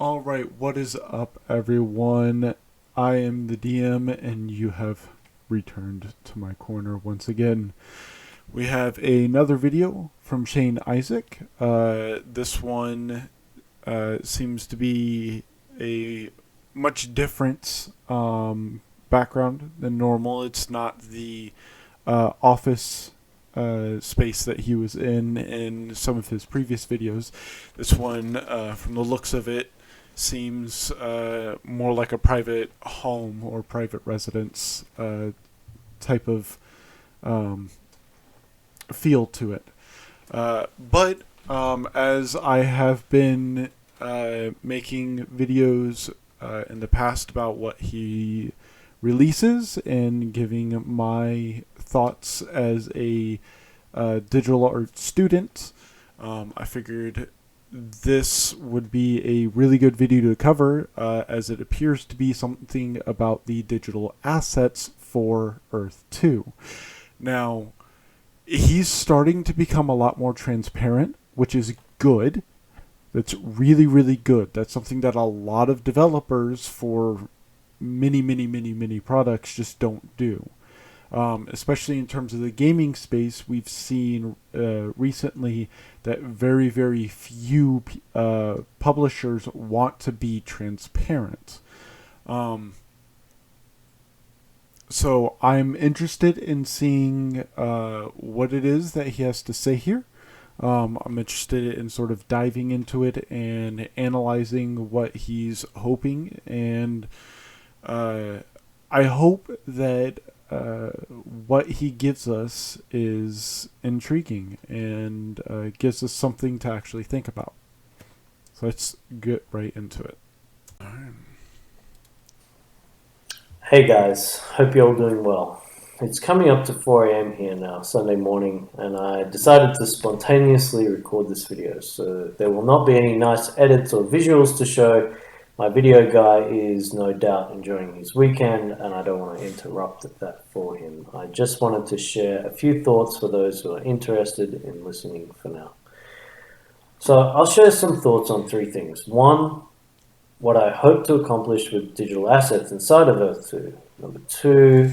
All right, what is up, everyone? I am the DM, and you have returned to my corner once again. We have another video from Shane Isaac. This one seems to be a much different background than normal. It's not the office space that he was in some of his previous videos. This one, from the looks of it, seems more like a private home or private residence type of feel to it. But as I have been making videos in the past about what he releases and giving my thoughts as a digital art student, I figured this would be a really good video to cover, as it appears to be something about the digital assets for Earth 2. Now, he's starting to become a lot more transparent, which is good. That's really, really good. That's something that a lot of developers for many products just don't do. Especially in terms of the gaming space, we've seen recently that very few publishers want to be transparent. So I'm interested in seeing what it is that he has to say here. I'm interested in sort of diving into it and analyzing what he's hoping, and I hope that what he gives us is intriguing and gives us something to actually think about. So let's get right into it. All right. Hey guys, hope you're all doing well. It's coming up to 4 a.m. here now, Sunday morning, and I decided to spontaneously record this video, so there will not be any nice edits or visuals to show. My video guy is no doubt enjoying his weekend, and I don't want to interrupt that for him. I just wanted to share a few thoughts for those who are interested in listening for now. So I'll share some thoughts on three things. One, what I hope to accomplish with digital assets inside of Earth 2. Number two,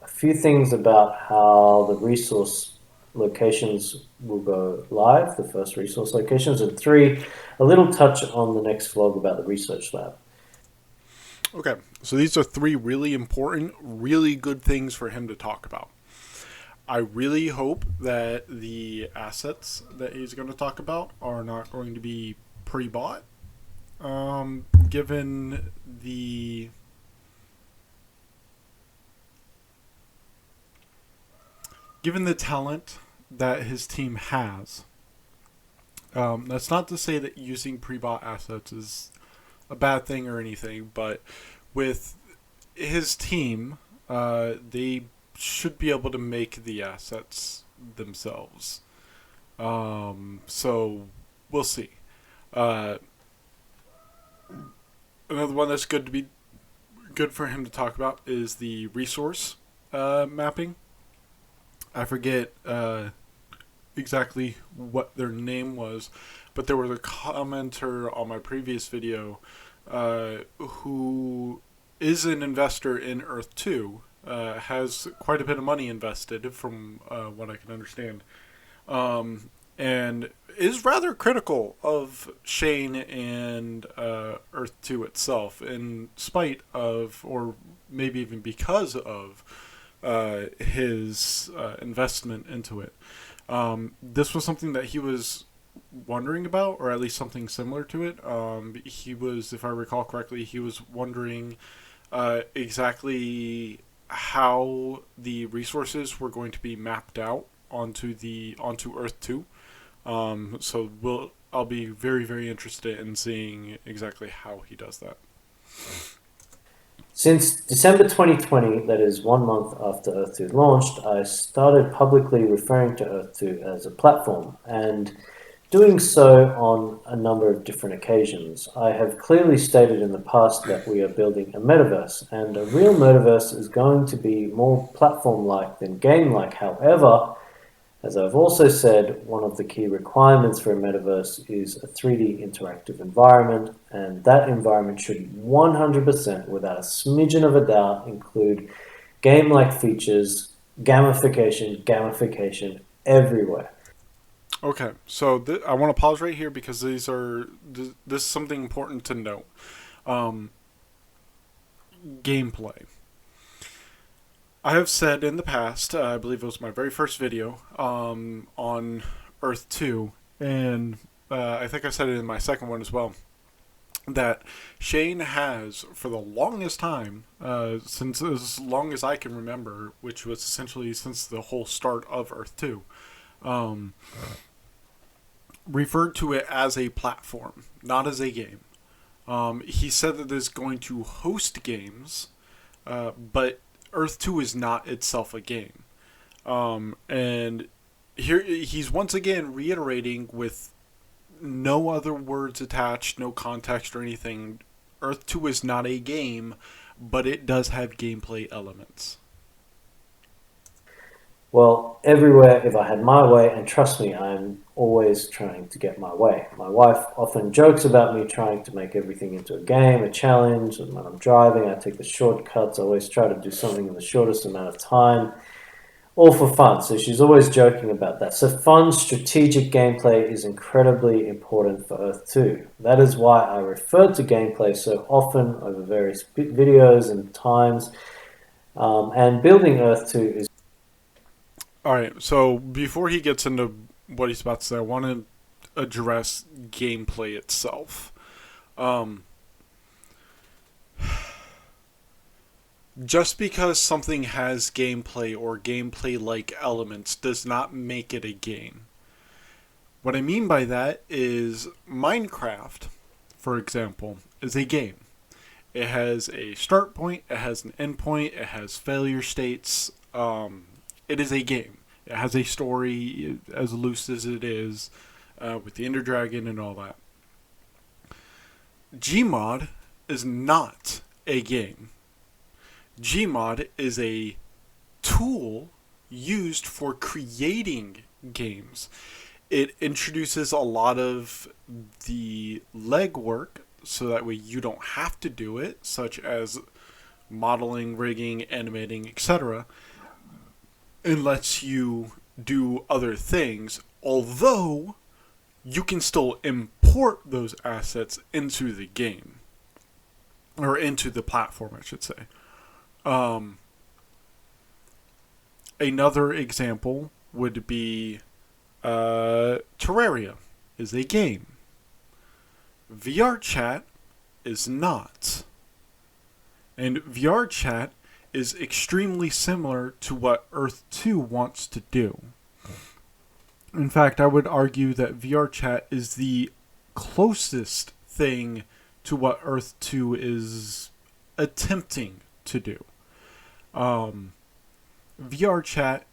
a few things about how the resource locations will go live, the first resource locations, and three, a little touch on the next vlog about the research lab. Okay, so these are three really important, really good things for him to talk about. I really hope that the assets that he's going to talk about are not going to be pre-bought. Given the talent that his team has, that's not to say that using pre-bought assets is a bad thing or anything, but with his team, they should be able to make the assets themselves. So we'll see. Another one that's good for him to talk about is the resource mapping. I forget exactly what their name was, but there was a commenter on my previous video who is an investor in Earth 2, has quite a bit of money invested from what I can understand, and is rather critical of Shane and Earth 2 itself, in spite of, or maybe even because of, his investment into it. This was something that he was wondering about, or at least something similar to it. He was, if I recall correctly, he was wondering exactly how the resources were going to be mapped out onto Earth 2. So I'll be very interested in seeing exactly how he does that. Since December 2020, that is 1 month after Earth 2 launched, I started publicly referring to Earth 2 as a platform, and doing so on a number of different occasions. I have clearly stated in the past that we are building a metaverse, and a real metaverse is going to be more platform-like than game-like. However, As I've also said, one of the key requirements for a metaverse is a 3D interactive environment, and that environment should 100%, without a smidgen of a doubt, include game-like features, gamification everywhere. Okay, so I want to pause right here because this is something important to note. Um, Gameplay. I have said in the past, I believe it was my very first video on Earth 2, and I think I said it in my second one as well, that Shane has, for the longest time, since as long as I can remember, which was essentially since the whole start of Earth 2, um, referred to it as a platform, not as a game. He said that it's going to host games, but Earth 2 is not itself a game. And here he's once again reiterating with no other words attached, no context or anything. Earth 2 is not a game, but it does have gameplay elements. Well, everywhere if I had my way, and trust me, I'm always trying to get my way. My wife often jokes about me trying to make everything into a game, a challenge, and when I'm driving, I take the shortcuts. I always try to do something in the shortest amount of time, all for fun. So she's always joking about that. So fun, strategic gameplay is incredibly important for Earth 2. That is why I refer to gameplay so often over various videos and times. And building Earth 2 is... All right, so before he gets into what he's about to say, I want to address gameplay itself. Just because something has gameplay or gameplay-like elements does not make it a game. What I mean by that is Minecraft, for example, is a game. It has a start point, it has an end point, it has failure states. It is a game. It has a story as loose as it is, with the Ender Dragon and all that. Gmod is not a game. Gmod is a tool used for creating games. It introduces a lot of the legwork so that way you don't have to do it, such as modeling, rigging, animating, etc., and lets you do other things, although you can still import those assets into the game. Or into the platform, I should say. Another example would be Terraria is a game. VR chat is not. And VR chat is extremely similar to what Earth 2 wants to do. In fact, I would argue that VR chat is the closest thing to what Earth 2 is attempting to do. VR chat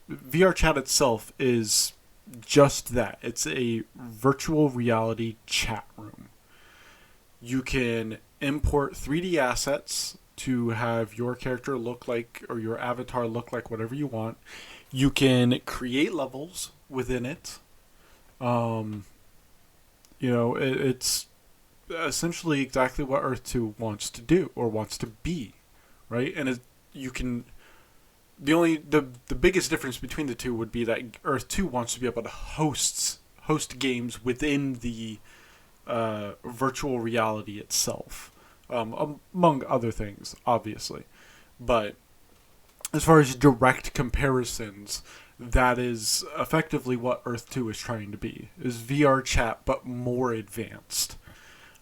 VR chat itself is just that. It's a virtual reality chat room. You can import 3D assets to have your character look like, or your avatar look like whatever you want. You can create levels within it. It's essentially exactly what Earth 2 wants to do, or wants to be, right? And the biggest difference between the two would be that Earth 2 wants to be able to host games within the virtual reality itself, among other things, obviously. But as far as direct comparisons, that is effectively what Earth 2 is trying to be, is VR chat, but more advanced.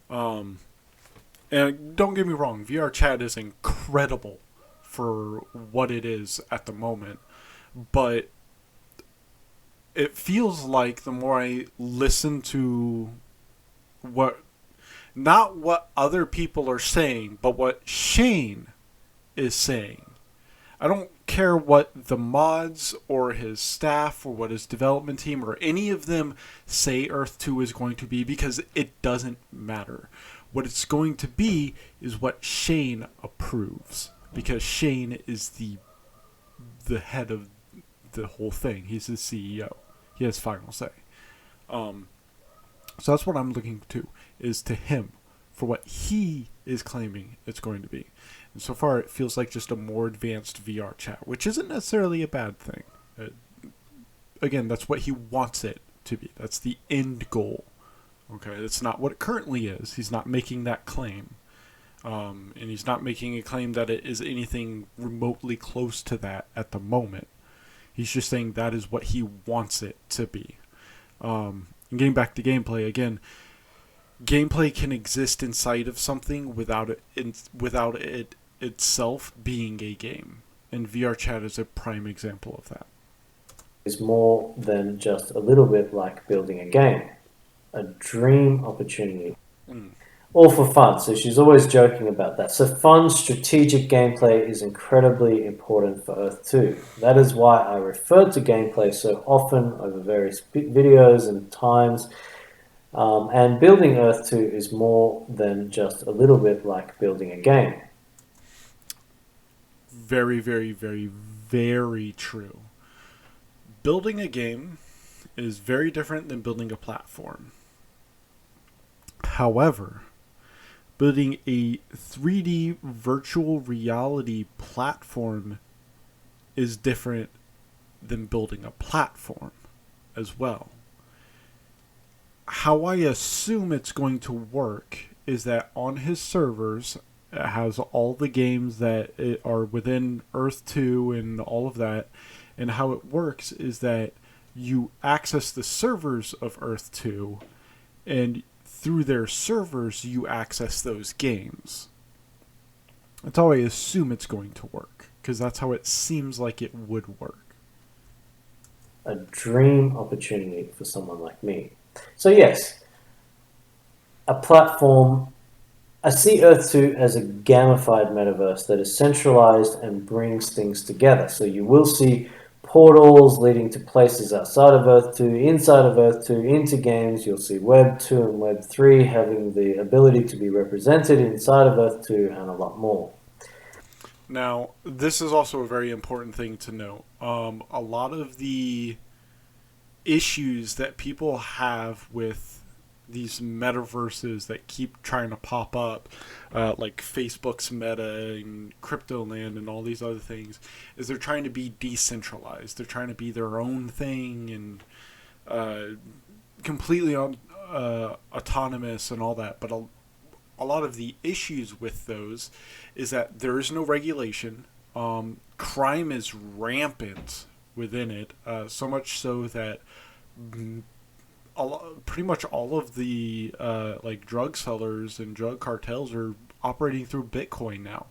And don't get me wrong, VR chat is incredible for what it is at the moment, but it feels like the more I listen to not what other people are saying, but what Shane is saying. I don't care what the mods or his staff or what his development team or any of them say Earth 2 is going to be, because it doesn't matter. What it's going to be is what Shane approves, because Shane is the the head of the whole thing. He's the CEO. He has final say. So that's what I'm looking to him for what he is claiming it's going to be. And so far, it feels like just a more advanced VR chat, which isn't necessarily a bad thing. Again, that's what he wants it to be. That's the end goal. Okay, that's not what it currently is. He's not making that claim. And he's not making a claim that it is anything remotely close to that at the moment. He's just saying that is what he wants it to be. And getting back to gameplay again, gameplay can exist inside of something without it itself being a game. And VR chat is a prime example of that. Is more than just a little bit like building a game, a dream opportunity. All for fun. So she's always joking about that. So fun, strategic gameplay is incredibly important for Earth 2. That is why I referred to gameplay so often over various videos and times. And building Earth 2 is more than just a little bit like building a game. Very, very, very, very true. Building a game is very different than building a platform. However, building a 3D virtual reality platform is different than building a platform as well. How I assume it's going to work is that on his servers, it has all the games that are within Earth 2 and all of that. And how it works is that you access the servers of Earth 2, and through their servers, you access those games. That's how I assume it's going to work, because that's how it seems like it would work. A dream opportunity for someone like me. So yes, a platform. I see Earth 2 as a gamified metaverse that is centralized and brings things together. So you will see portals leading to places outside of Earth 2, inside of Earth 2, into games. You'll see Web 2 and Web 3 having the ability to be represented inside of Earth 2 and a lot more. Now, this is also a very important thing to note. A lot of the issues that people have with these metaverses that keep trying to pop up, like Facebook's Meta and Cryptoland and all these other things, is they're trying to be decentralized. They're trying to be their own thing and completely autonomous and all that. But a lot of the issues with those is that there is no regulation. Crime is rampant within it, so much so that pretty much all of the like drug sellers and drug cartels are operating through Bitcoin now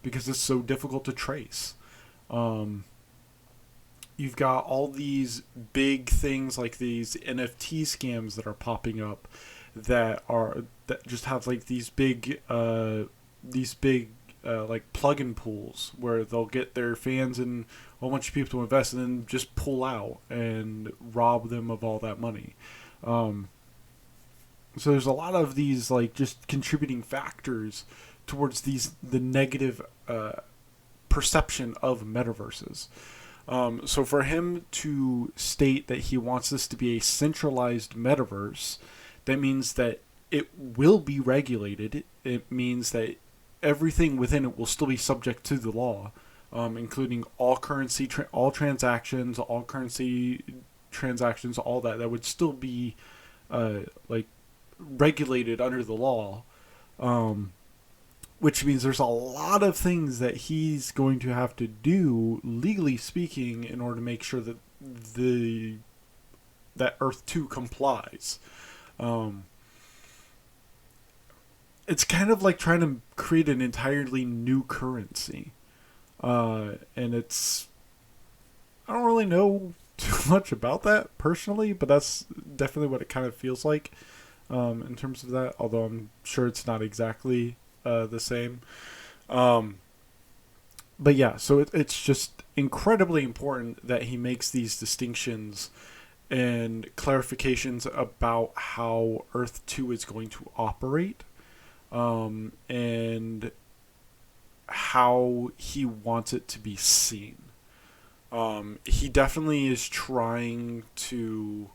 because it's so difficult to trace. You've got all these big things like these NFT scams that are popping up that just have like these big like plug-in pools where they'll get their fans and a whole bunch of people to invest and then just pull out and rob them of all that money. So there's a lot of these like just contributing factors towards the negative perception of metaverses. So for him to state that he wants this to be a centralized metaverse, that means that it will be regulated. It means that everything within it will still be subject to the law, including all currency, all transactions, all currency transactions, all that would still be like regulated under the law, which means there's a lot of things that he's going to have to do, legally speaking, in order to make sure that that Earth 2 complies. It's kind of like trying to create an entirely new currency. And I don't really know too much about that personally, but that's definitely what it kind of feels like in terms of that, although I'm sure it's not exactly the same. But yeah, so it's just incredibly important that he makes these distinctions and clarifications about how Earth 2 is going to operate. And how he wants it to be seen. He definitely is trying to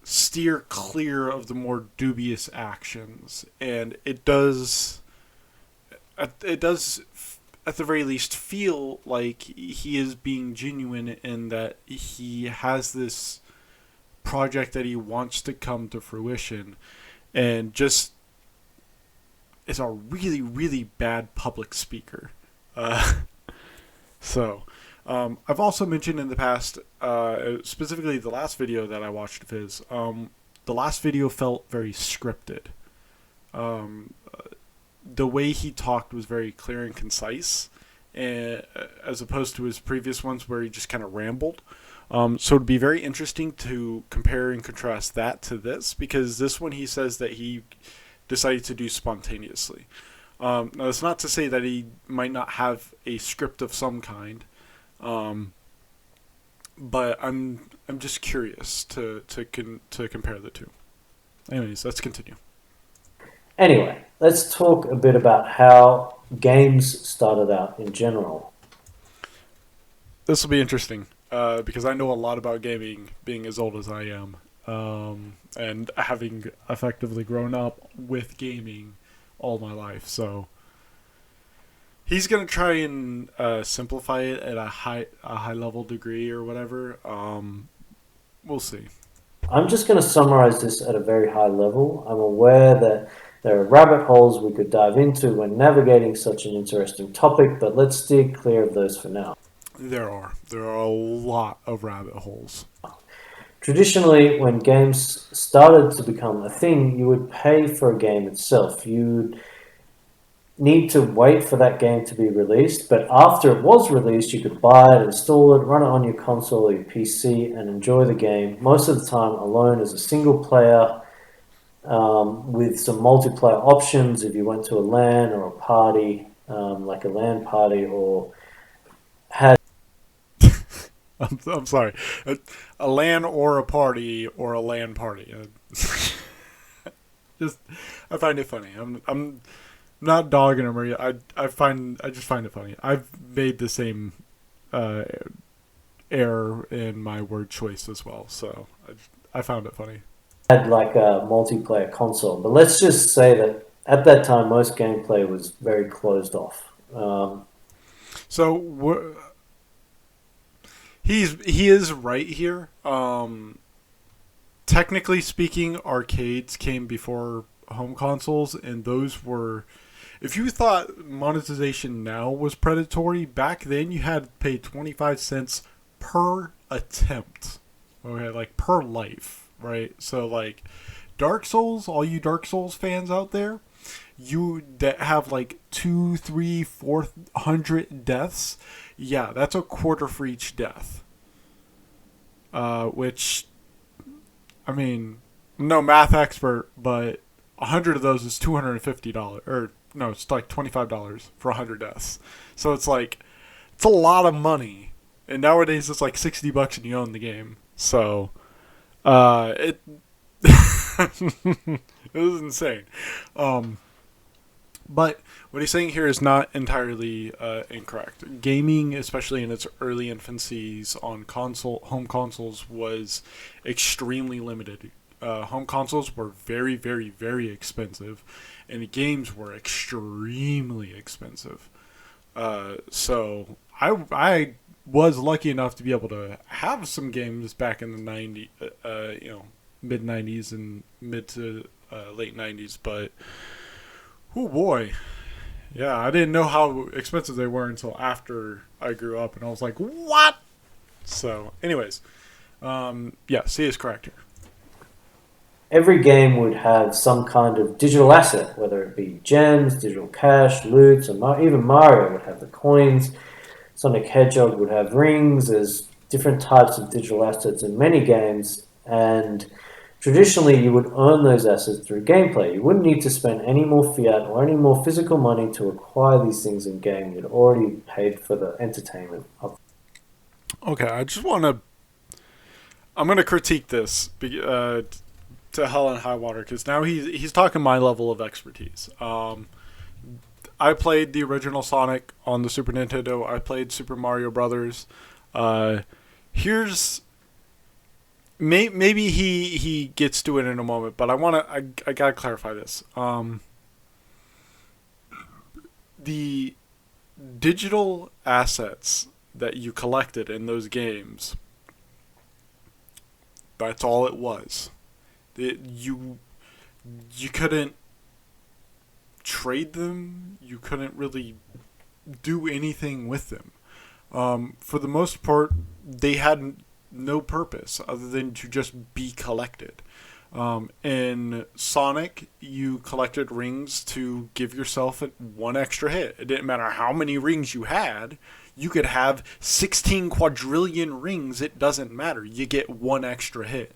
steer clear of the more dubious actions, and it does at the very least feel like he is being genuine in that he has this project that he wants to come to fruition, and just is a really, really bad public speaker. Uh, so, I've also mentioned in the past, specifically the last video that I watched of his, the last video felt very scripted. Um, the way he talked was very clear and concise, and, as opposed to his previous ones where he just kind of rambled. So it'd be very interesting to compare and contrast that to this, because this one he says that he decided to do spontaneously. Now, it's not to say that he might not have a script of some kind, but I'm just curious to compare the two. Anyways, let's continue. Anyway, let's talk a bit about how games started out in general. This will be interesting, because I know a lot about gaming, being as old as I am, and having effectively grown up with gaming all my life. So he's gonna try and simplify it at a high level degree or whatever. We'll see. I'm just going to summarize this at a very high level. I'm aware that there are rabbit holes we could dive into when navigating such an interesting topic, but let's steer clear of those for now. There are a lot of rabbit holes. Traditionally, when games started to become a thing, you would pay for a game itself. You'd need to wait for that game to be released, but after it was released, you could buy it, install it, run it on your console or your PC, and enjoy the game, most of the time alone as a single player, with some multiplayer options if you went to a LAN or a party, like a LAN party, or had... I'm sorry. A LAN or a party or a LAN party. Just, I find it funny. I'm not dogging him, or I just find it funny. I've made the same error in my word choice as well, so I found it funny. Had like a multiplayer console, but let's just say that at that time most gameplay was very closed off. So he is right here. Technically speaking, arcades came before home consoles, and those were, if you thought monetization now was predatory, back then you had to pay 25 cents per attempt. Okay, like per life, right? So like Dark Souls, all you Dark Souls fans out there, you that have like 200, 300, 400 deaths, yeah, that's a quarter for each death. Which, I mean, no math expert, but 100 of those is $250, or no, it's like $25 for 100 deaths. So it's like, it's a lot of money, and nowadays it's like $60 and you own the game. So, it it was insane. But what he's saying here is not entirely incorrect. Gaming, especially in its early infancies on home consoles, was extremely limited. Home consoles were very, very, very expensive, and the games were extremely expensive. So I was lucky enough to be able to have some games back in the mid 90s and mid to late 90s, but oh boy, yeah, I didn't know how expensive they were until after I grew up, and I was like, what? So, anyways, yeah, C is correct here. Every game would have some kind of digital asset, whether it be gems, digital cash, loot, or even Mario would have the coins. Sonic Hedgehog would have rings. There's different types of digital assets in many games, and traditionally you would earn those assets through gameplay. You wouldn't need to spend any more fiat or any more physical money to acquire these things in game. You'd already paid for the entertainment of. Okay, I'm going to critique this to hell and high water, because now he's talking my level of expertise. I played the original Sonic on the Super Nintendo. I played Super Mario Brothers. Uh, here's maybe he gets to it in a moment, but I gotta clarify this. The digital assets that you collected in those games, that's all it was. You couldn't trade them. You couldn't really do anything with them. For the most part, they had no purpose other than to just be collected. In Sonic, you collected rings to give yourself one extra hit. It didn't matter how many rings you had. You could have 16 quadrillion rings. It doesn't matter. You get one extra hit.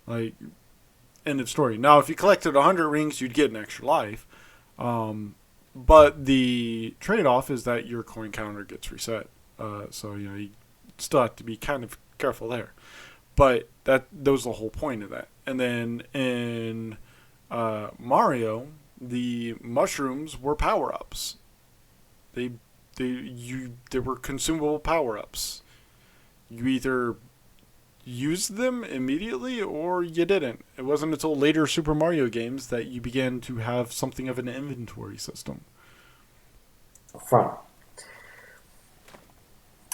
Like, end of story. Now, if you collected 100 rings, you'd get an extra life. But the trade-off is that your coin counter gets reset. So, you still have to be kind of careful there. But that was the whole point of that. And then in Mario, the mushrooms were power-ups. They were consumable power-ups. You either used them immediately or you didn't. It wasn't until later Super Mario games that you began to have something of an inventory system. Front.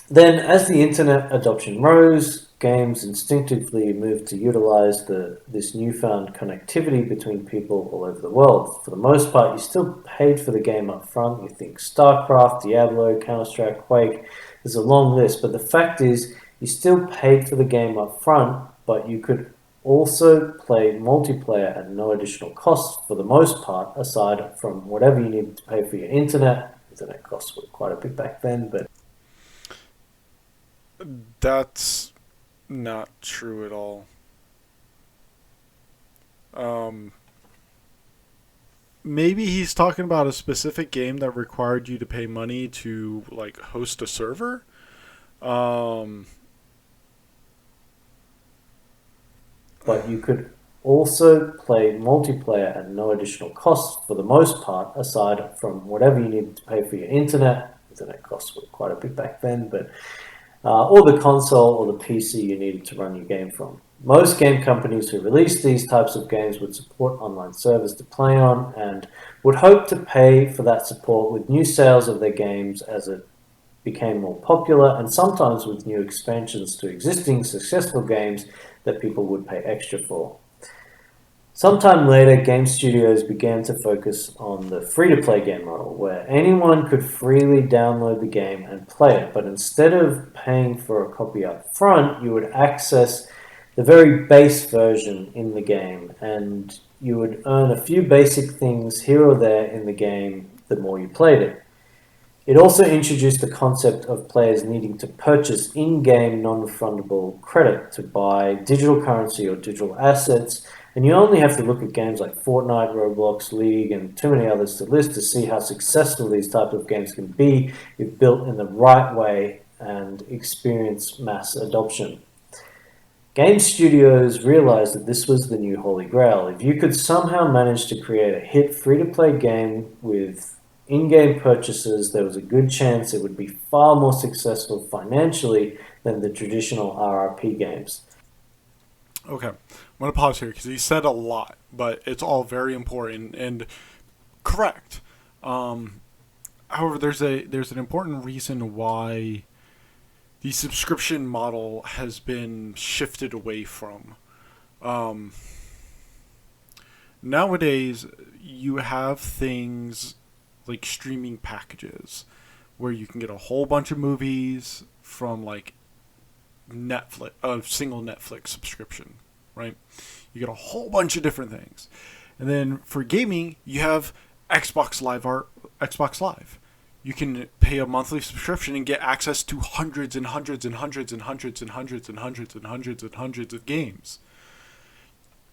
Then, as the internet adoption rose, games instinctively moved to utilize this newfound connectivity between people all over the world. For the most part, you still paid for the game up front. You think StarCraft, Diablo, Counter-Strike, Quake. There's a long list, but the fact is, you still paid for the game up front, but you could also play multiplayer at no additional cost for the most part, aside from whatever you needed to pay for your internet. Internet costs were quite a bit back then, but that's not true at all. Maybe he's talking about a specific game that required you to pay money to like host a server. But you could also play multiplayer at no additional cost for the most part, aside from whatever you needed to pay for your internet. Internet costs were quite a bit back then, but or the console or the PC you needed to run your game from. Most game companies who released these types of games would support online servers to play on and would hope to pay for that support with new sales of their games as it became more popular, and sometimes with new expansions to existing successful games that people would pay extra for. Sometime later, game studios began to focus on the free-to-play game model, where anyone could freely download the game and play it, but instead of paying for a copy up front, you would access the very base version in the game, and you would earn a few basic things here or there in the game the more you played it. It also introduced the concept of players needing to purchase in-game non-refundable credit to buy digital currency or digital assets, and you only have to look at games like Fortnite, Roblox, League, and too many others to list to see how successful these types of games can be if built in the right way and experience mass adoption. Game studios realized that this was the new holy grail. If you could somehow manage to create a hit free-to-play game with in-game purchases, there was a good chance it would be far more successful financially than the traditional RRP games. Okay, I'm going to pause here because he said a lot, but it's all very important and correct. However, there's an important reason why the subscription model has been shifted away from. Nowadays, you have things like streaming packages where you can get a whole bunch of movies from like Netflix, a single Netflix subscription, right? You get a whole bunch of different things. And then for gaming, you have Xbox Live. You can pay a monthly subscription and get access to hundreds and hundreds and hundreds and hundreds and hundreds and hundreds and hundreds and hundreds of games.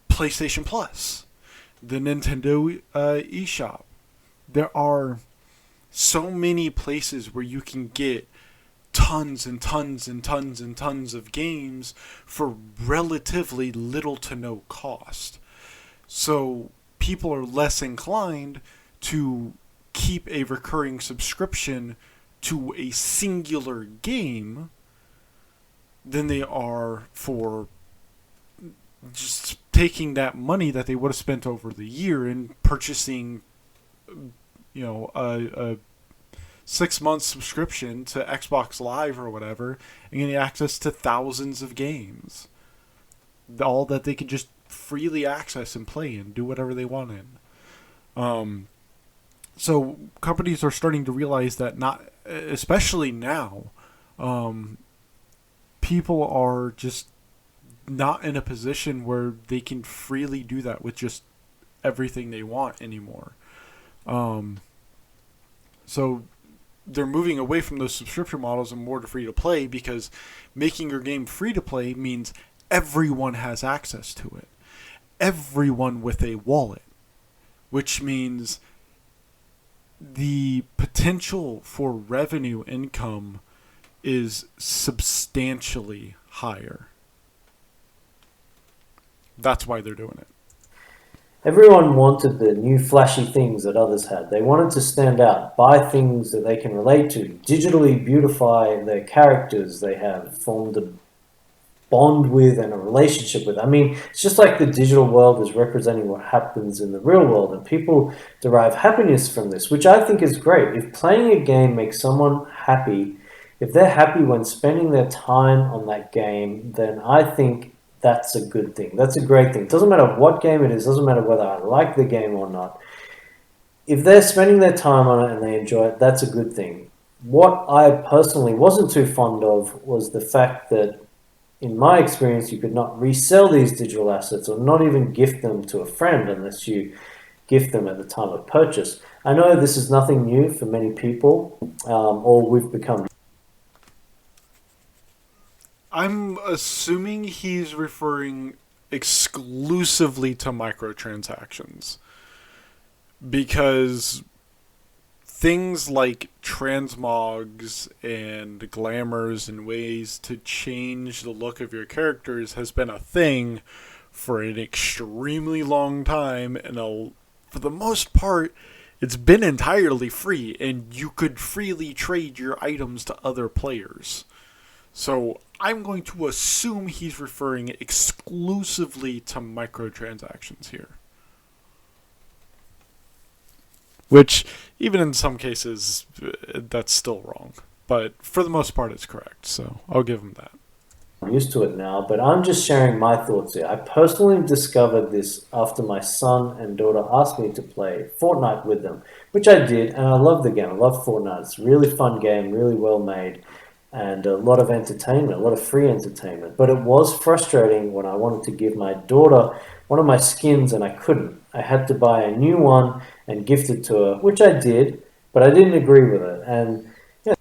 PlayStation Plus, the Nintendo eShop. There are so many places where you can get tons and tons and tons and tons of games for relatively little to no cost. So people are less inclined to keep a recurring subscription to a singular game than they are for just taking that money that they would have spent over the year and purchasing, a 6 month subscription to Xbox Live or whatever, and getting access to thousands of games, all that they could just freely access and play and do whatever they want in. So companies are starting to realize that, not especially now, people are just not in a position where they can freely do that with just everything they want anymore. So they're moving away from those subscription models and more to free to play, because making your game free to play means everyone has access to it. Everyone with a wallet, which means the potential for revenue income is substantially higher. That's why they're doing it. Everyone wanted the new flashy things that others had. They wanted to stand out, buy things that they can relate to, digitally beautify their characters they have formed a bond with and a relationship with. I mean, it's just like the digital world is representing what happens in the real world, and people derive happiness from this, which I think is great. If playing a game makes someone happy, if they're happy when spending their time on that game, then I think that's a good thing. That's a great thing. It doesn't matter what game it is, doesn't matter whether I like the game or not. If they're spending their time on it and they enjoy it, that's a good thing. What I personally wasn't too fond of was the fact that, in my experience, you could not resell these digital assets or not even gift them to a friend unless you gift them at the time of purchase. I know this is nothing new for many people, or we've become. I'm assuming he's referring exclusively to microtransactions, because things like transmogs and glamours and ways to change the look of your characters has been a thing for an extremely long time, and for the most part, it's been entirely free, and you could freely trade your items to other players. So I'm going to assume he's referring exclusively to microtransactions here. Which, even in some cases, that's still wrong. But for the most part, it's correct. So I'll give him that. I'm used to it now, but I'm just sharing my thoughts here. I personally discovered this after my son and daughter asked me to play Fortnite with them, which I did, and I love the game. I love Fortnite. It's a really fun game, really well made, and a lot of entertainment, a lot of free entertainment. But it was frustrating when I wanted to give my daughter one of my skins and I couldn't. I had to buy a new one and gift it to her, which I did, but I didn't agree with it. And yeah.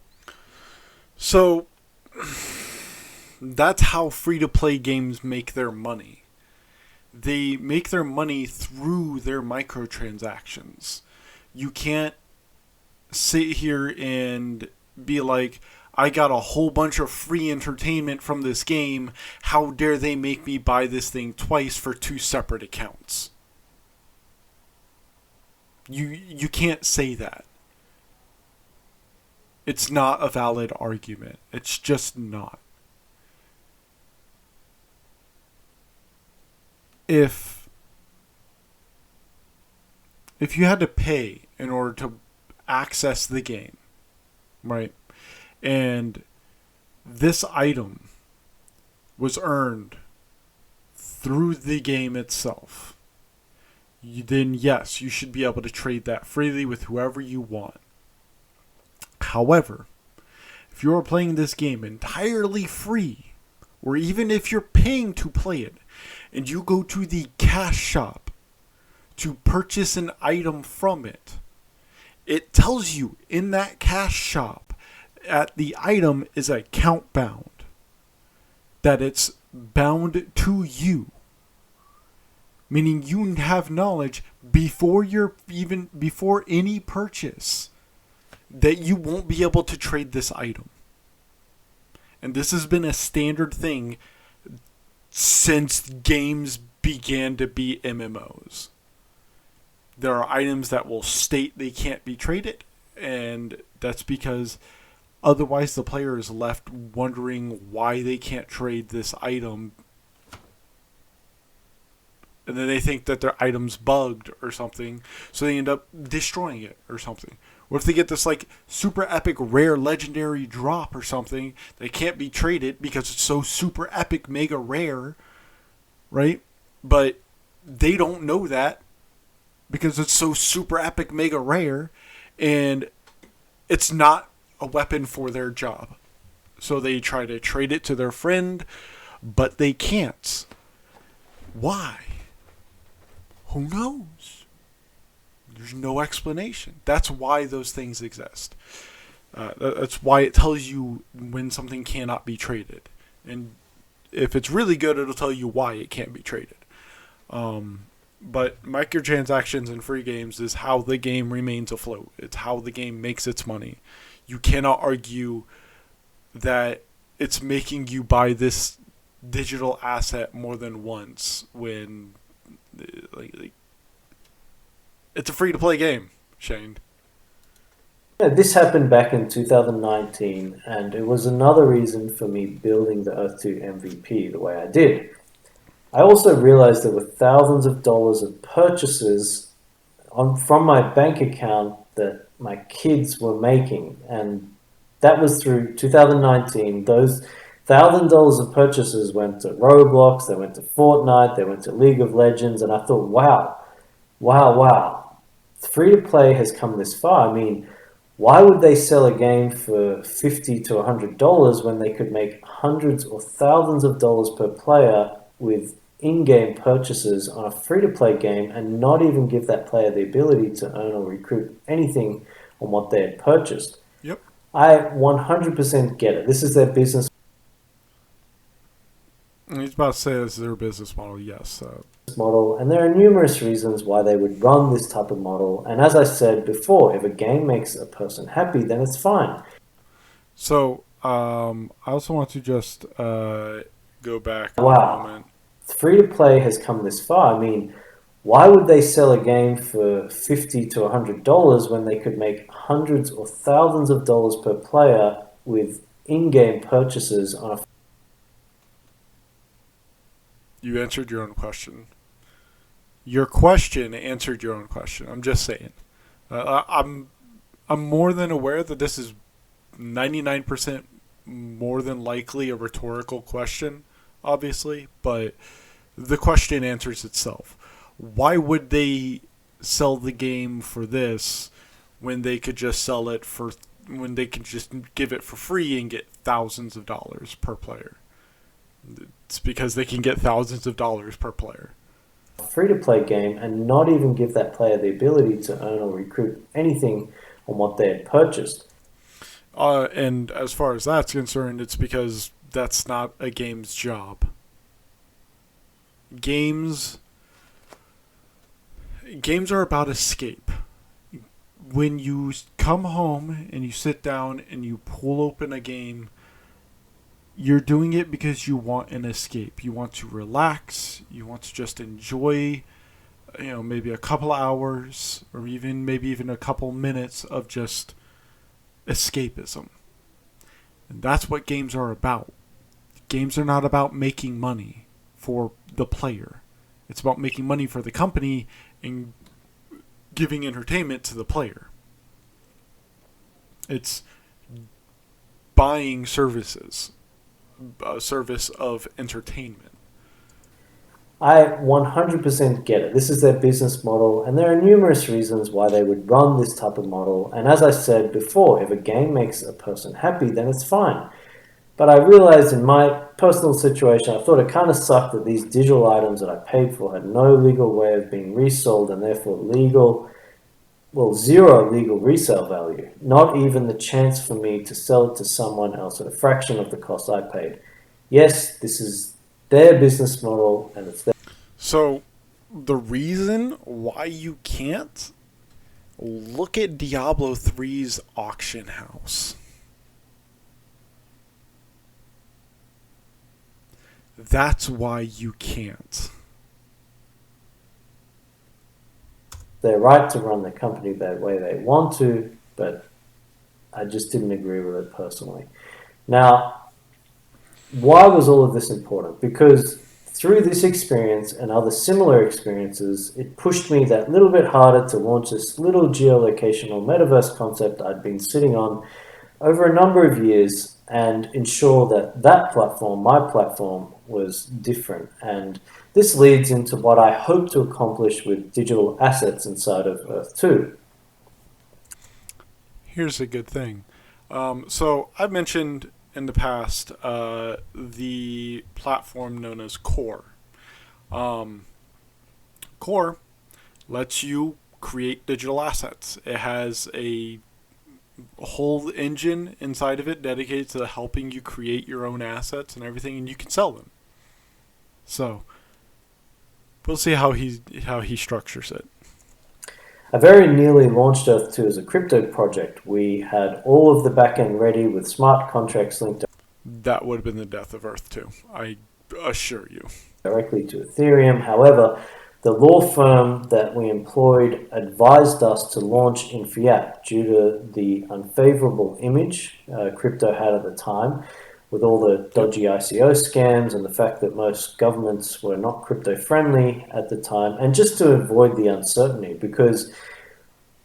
So that's how free-to-play games make their money. They make their money through their microtransactions. You can't sit here and be like, I got a whole bunch of free entertainment from this game. How dare they make me buy this thing twice for 2 separate accounts? You can't say that. It's not a valid argument. It's just not. If you had to pay in order to access the game, right? And this item was earned through the game itself, then yes, you should be able to trade that freely with whoever you want. However, if you're playing this game entirely free, or even if you're paying to play it, and you go to the cash shop to purchase an item from it, it tells you in that cash shop that the item is account bound, that it's bound to you, meaning you have knowledge before any purchase that you won't be able to trade this item. And this has been a standard thing since games began to be MMOs. there are items that will state they can't be traded, and that's because otherwise the player is left wondering why they can't trade this item, and then they think that their item's bugged or something, so they end up destroying it or something. What if they get this like super epic rare legendary drop or something that can't be traded because it's so super epic mega rare, right? But they don't know that because it's so super epic mega rare, and it's not a weapon for their job. So they try to trade it to their friend, but they can't. Why? Who knows? There's no explanation. That's why those things exist. That's why it tells you when something cannot be traded. And if it's really good, it'll tell you why it can't be traded. But microtransactions in free games is how the game remains afloat. It's how the game makes its money. You cannot argue that it's making you buy this digital asset more than once when like it's a free-to-play game, Shane. Yeah, this happened back in 2019, and it was another reason for me building the Earth 2 MVP the way I did. I also realized there were thousands of dollars of purchases from my bank account that my kids were making, and that was through 2019. Those $1,000 of purchases went to Roblox, they went to Fortnite, they went to League of Legends, and I thought, wow. Free to play has come this far. I mean, why would they sell a game for $50 to $100 when they could make hundreds or thousands of dollars per player with in-game purchases on a free-to-play game and not even give that player the ability to earn or recoup anything on what they had purchased? Yep. I 100% get it. This is their business He's about to say it's their business model, yes. model, and there are numerous reasons why they would run this type of model. And as I said before, if a game makes a person happy, then it's fine. So, I also want to just go back a Wow. moment. Free to play has come this far. I mean, why would they sell a game for $50 to $100 when they could make hundreds or thousands of dollars per player with in-game purchases on a... You answered your own question. Your question answered your own question. I'm just saying. I'm more than aware that this is 99% more than likely a rhetorical question, obviously, but the question answers itself. Why would they sell the game for this when they could just sell it for, when they could just give it for free and get thousands of dollars per player? It's because they can get thousands of dollars per player. free-to-play game and not even give that player the ability to earn or recoup anything on what they had purchased. And as far as that's concerned, it's because that's not a game's job. Games are about escape. When you come home and you sit down and you pull open a game, you're doing it because you want an escape. You want to relax. You want to just enjoy, maybe a couple hours or maybe even a couple minutes of just escapism. And that's what games are about. Games are not about making money for the player. It's about making money for the company and giving entertainment to the player. It's buying services, a service of entertainment. I 100% get it. This is their business model, and there are numerous reasons why they would run this type of model. And as I said before, if a game makes a person happy, then it's fine. But I realized in my personal situation, I thought it kind of sucked that these digital items that I paid for had no legal way of being resold and therefore zero legal resale value. Not even the chance for me to sell it to someone else at a fraction of the cost I paid. Yes, this is their business model and it's their... So, the reason why you can't, look at Diablo 3's auction house. That's why you can't. their right to run the company the way they want to, but I just didn't agree with it personally. Now, why was all of this important? Because through this experience and other similar experiences, it pushed me that little bit harder to launch this little geolocational metaverse concept I'd been sitting on over a number of years and ensure that that platform, my platform, was different. And this leads into what I hope to accomplish with digital assets inside of Earth 2. Here's a good thing. So I've mentioned in the past the platform known as Core. Um, Core lets you create digital assets. It has a whole engine inside of it dedicated to helping you create your own assets and everything, and you can sell them. So we'll see how he structures it. I very nearly launched Earth 2 as a crypto project. We had all of the backend ready with smart contracts linked That would have been the death of Earth 2, I assure you. directly to Ethereum. However, the law firm that we employed advised us to launch in fiat due to the unfavorable image crypto had at the time, with all the dodgy ICO scams and the fact that most governments were not crypto friendly at the time, and just to avoid the uncertainty, because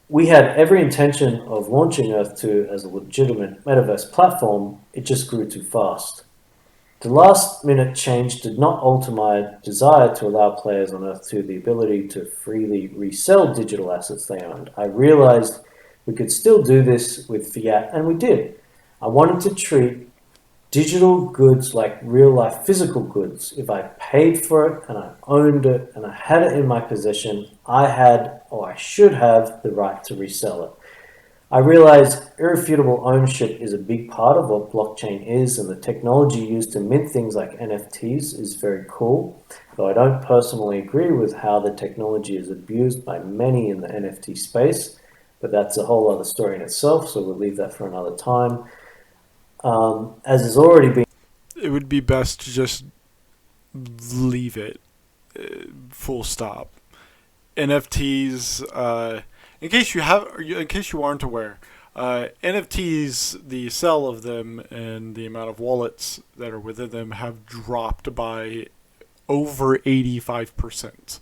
we had every intention of launching Earth 2 as a legitimate metaverse platform. It just grew too fast. The last minute change did not alter my desire to allow players on Earth 2 the ability to freely resell digital assets they owned. I realized we could still do this with fiat, and we did. I wanted to treat digital goods like real life physical goods. If I paid for it and I owned it and I had it in my possession, I had, or I should have, the right to resell it. I realize irrefutable ownership is a big part of what blockchain is, and the technology used to mint things like NFTs is very cool, though I don't personally agree with how the technology is abused by many in the NFT space, but that's a whole other story in itself, so we'll leave that for another time. As has already been, It would be best to just leave it, full stop. NFTs, in case you aren't aware, NFTs, the sale of them and the amount of wallets that are within them have dropped by over 85%.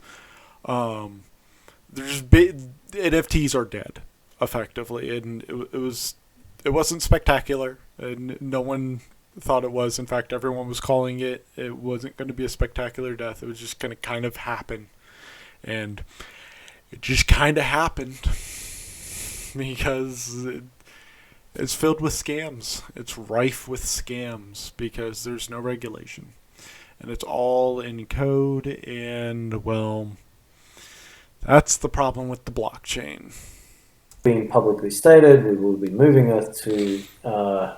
NFTs are dead, effectively, and it wasn't spectacular, and no one thought it was. In fact, everyone was calling it. It wasn't going to be a spectacular death. It was just going to kind of happen, and it just kind of happened because it's filled with scams. It's rife with scams because there's no regulation, and it's all in code. And well, that's the problem with the blockchain. being publicly stated, we will be moving Earth to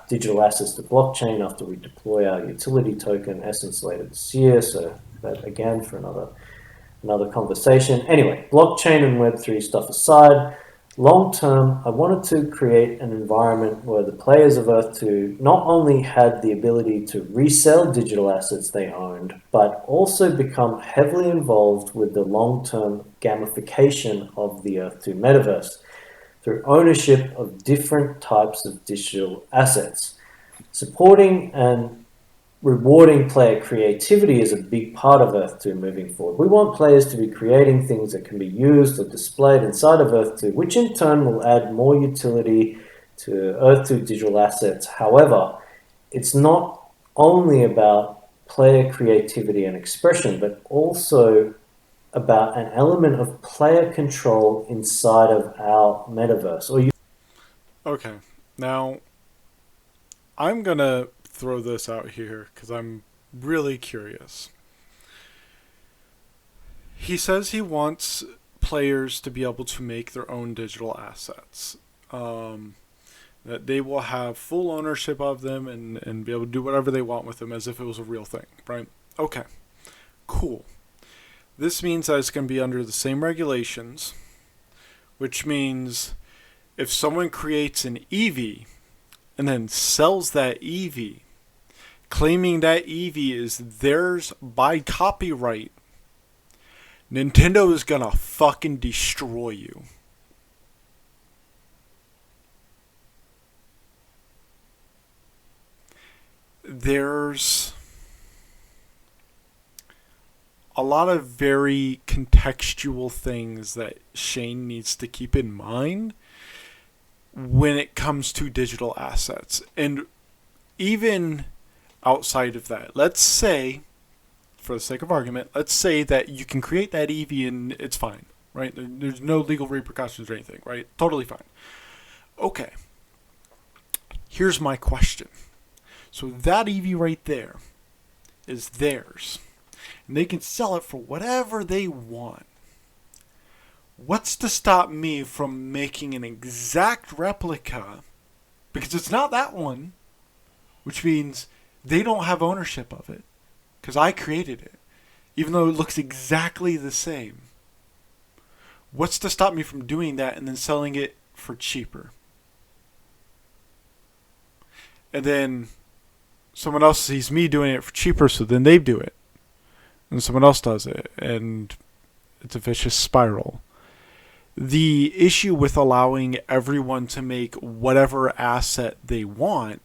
digital assets to blockchain after we deploy our utility token Essence later this year. So that again for another conversation. Anyway, blockchain and Web3 stuff aside, long term, I wanted to create an environment where the players of Earth 2 not only had the ability to resell digital assets they owned, but also become heavily involved with the long-term gamification of the Earth 2 metaverse through ownership of different types of digital assets. Supporting and rewarding player creativity is a big part of Earth 2 moving forward. We want players to be creating things that can be used or displayed inside of Earth 2, which in turn will add more utility to Earth 2 digital assets. However, it's not only about player creativity and expression, but also about an element of player control inside of our metaverse. Okay, now I'm gonna throw this out here because I'm really curious. He says he wants players to be able to make their own digital assets. That they will have full ownership of them and be able to do whatever they want with them as if it was a real thing, right? Okay, cool. This means that it's going to be under the same regulations, which means if someone creates an EV and then sells that EV, claiming that EV is theirs by copyright, Nintendo is gonna fucking destroy you. There's a lot of very contextual things that Shane needs to keep in mind when it comes to digital assets. And even outside of that, let's say, for the sake of argument, let's say that you can create that Eevee and it's fine, right? There's no legal repercussions or anything, right? Totally fine. Okay. Here's my question. So that Eevee right there is theirs. And they can sell it for whatever they want. What's to stop me from making an exact replica? Because it's not that one, which means they don't have ownership of it. Because I created it. Even though it looks exactly the same. What's to stop me from doing that and then selling it for cheaper? And then someone else sees me doing it for cheaper, so then they do it. And someone else does it. And it's a vicious spiral. The issue with allowing everyone to make whatever asset they want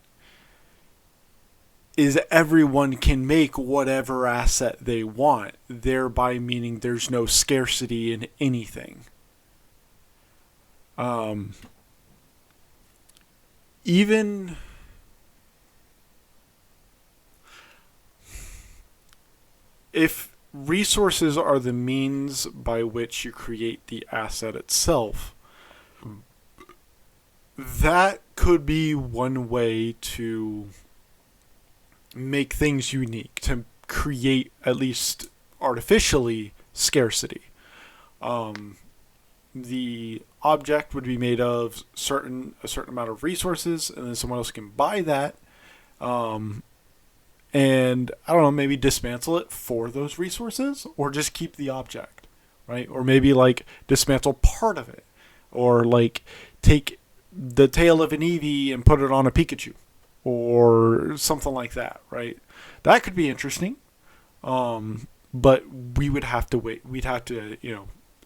is everyone can make whatever asset they want, thereby meaning there's no scarcity in anything. Even if resources are the means by which you create the asset itself, that could be one way to make things unique, to create, at least artificially, scarcity. The object would be made of a certain amount of resources, and then someone else can buy that, and I don't know, maybe dismantle it for those resources, or just keep the object, right? Or maybe like dismantle part of it, or like take the tail of an Eevee and put it on a Pikachu, or something like that, right? That could be interesting, but we would have to wait. We'd have to,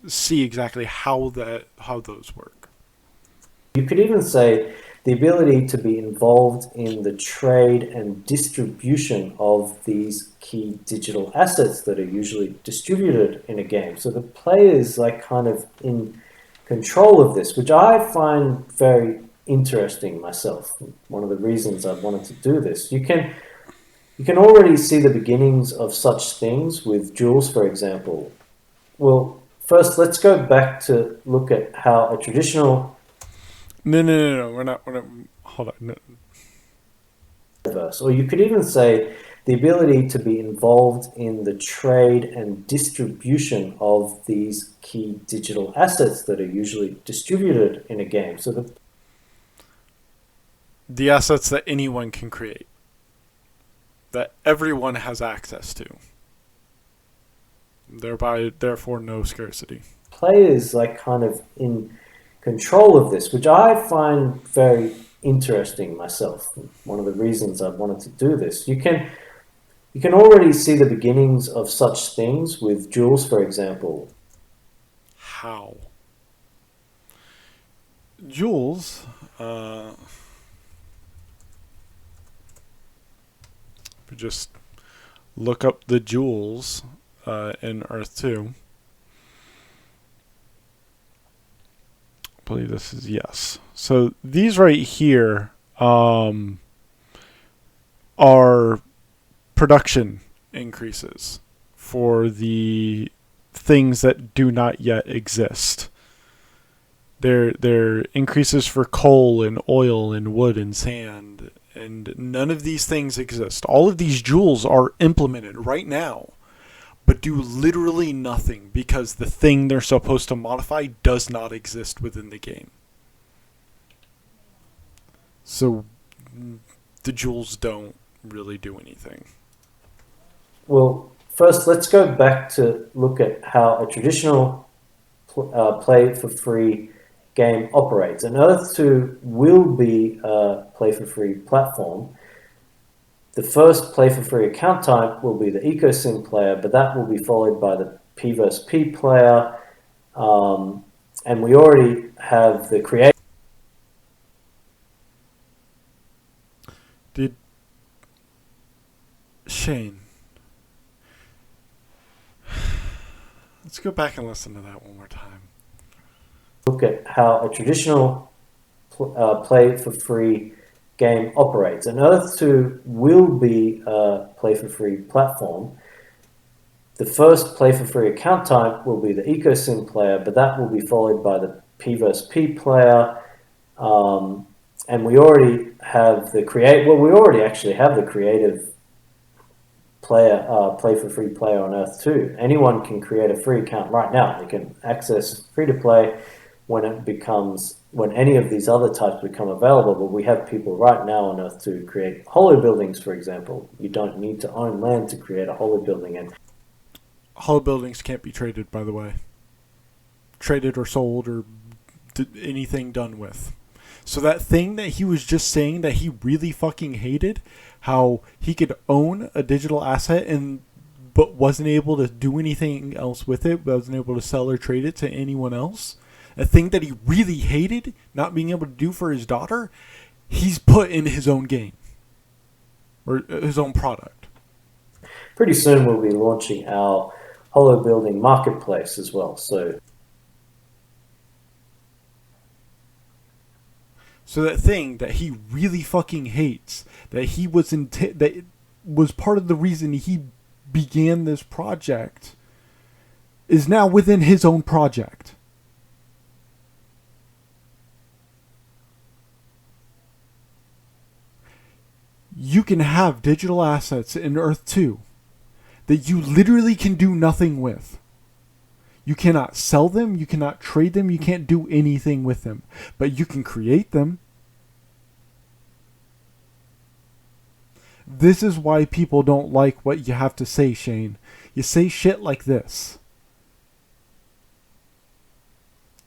see exactly how those work. You could even say the ability to be involved in the trade and distribution of these key digital assets that are usually distributed in a game. So the player is like kind of in control of this, which I find very interesting myself. One of the reasons I wanted to do this. You can already see the beginnings of such things with jewels, for example. Well, first, let's go back to look at how a traditional No. We're not. Hold on. No. universe, or you could even say the ability to be involved in the trade and distribution of these key digital assets that are usually distributed in a game. So The assets that anyone can create, that everyone has access to. Therefore, no scarcity. players like kind of in control of this, which I find very interesting myself. One of the reasons I wanted to do this. You can already see the beginnings of such things with jewels, for example. How? Jewels, just look up the jewels in Earth 2. I believe this is yes. So these right here are production increases for the things that do not yet exist. They're increases for coal and oil and wood and sand, and none of these things exist. All of these jewels are implemented right now, but do literally nothing because the thing they're supposed to modify does not exist within the game. So the jewels don't really do anything. Well, first, let's go back to look at how a traditional play for free game operates. And Earth 2 will be a play for free platform. The first play for free account type will be the EcoSim player, but that will be followed by the P versus P player, and we already have the creator. Did Shane? Let's go back and listen to that one more time. Look at how a traditional play for free game operates. And Earth 2 will be a play for free platform. The first play for free account type will be the EcoSim player, but that will be followed by the P versus P player. And we already have the we already actually have the creative player, play for free player on Earth 2. Anyone can create a free account right now. They can access free to play when any of these other types become available. But we have people right now on Earth 2 create holo buildings, for example. You don't need to own land to create a holo building. And holo buildings can't be traded, by the way. Traded or sold or anything done with. So that thing that he was just saying that he really fucking hated, how he could own a digital asset but wasn't able to do anything else with it, wasn't able to sell or trade it to anyone else, a thing that he really hated not being able to do for his daughter, he's put in his own game or his own product. Pretty soon we'll be launching our holo building marketplace as well. So that thing that he really fucking hates, that he was that was part of the reason he began this project, is now within his own project. You can have digital assets in Earth 2 that you literally can do nothing with. You cannot sell them, you cannot trade them, you can't do anything with them. But you can create them. This is why people don't like what you have to say, Shane. You say shit like this.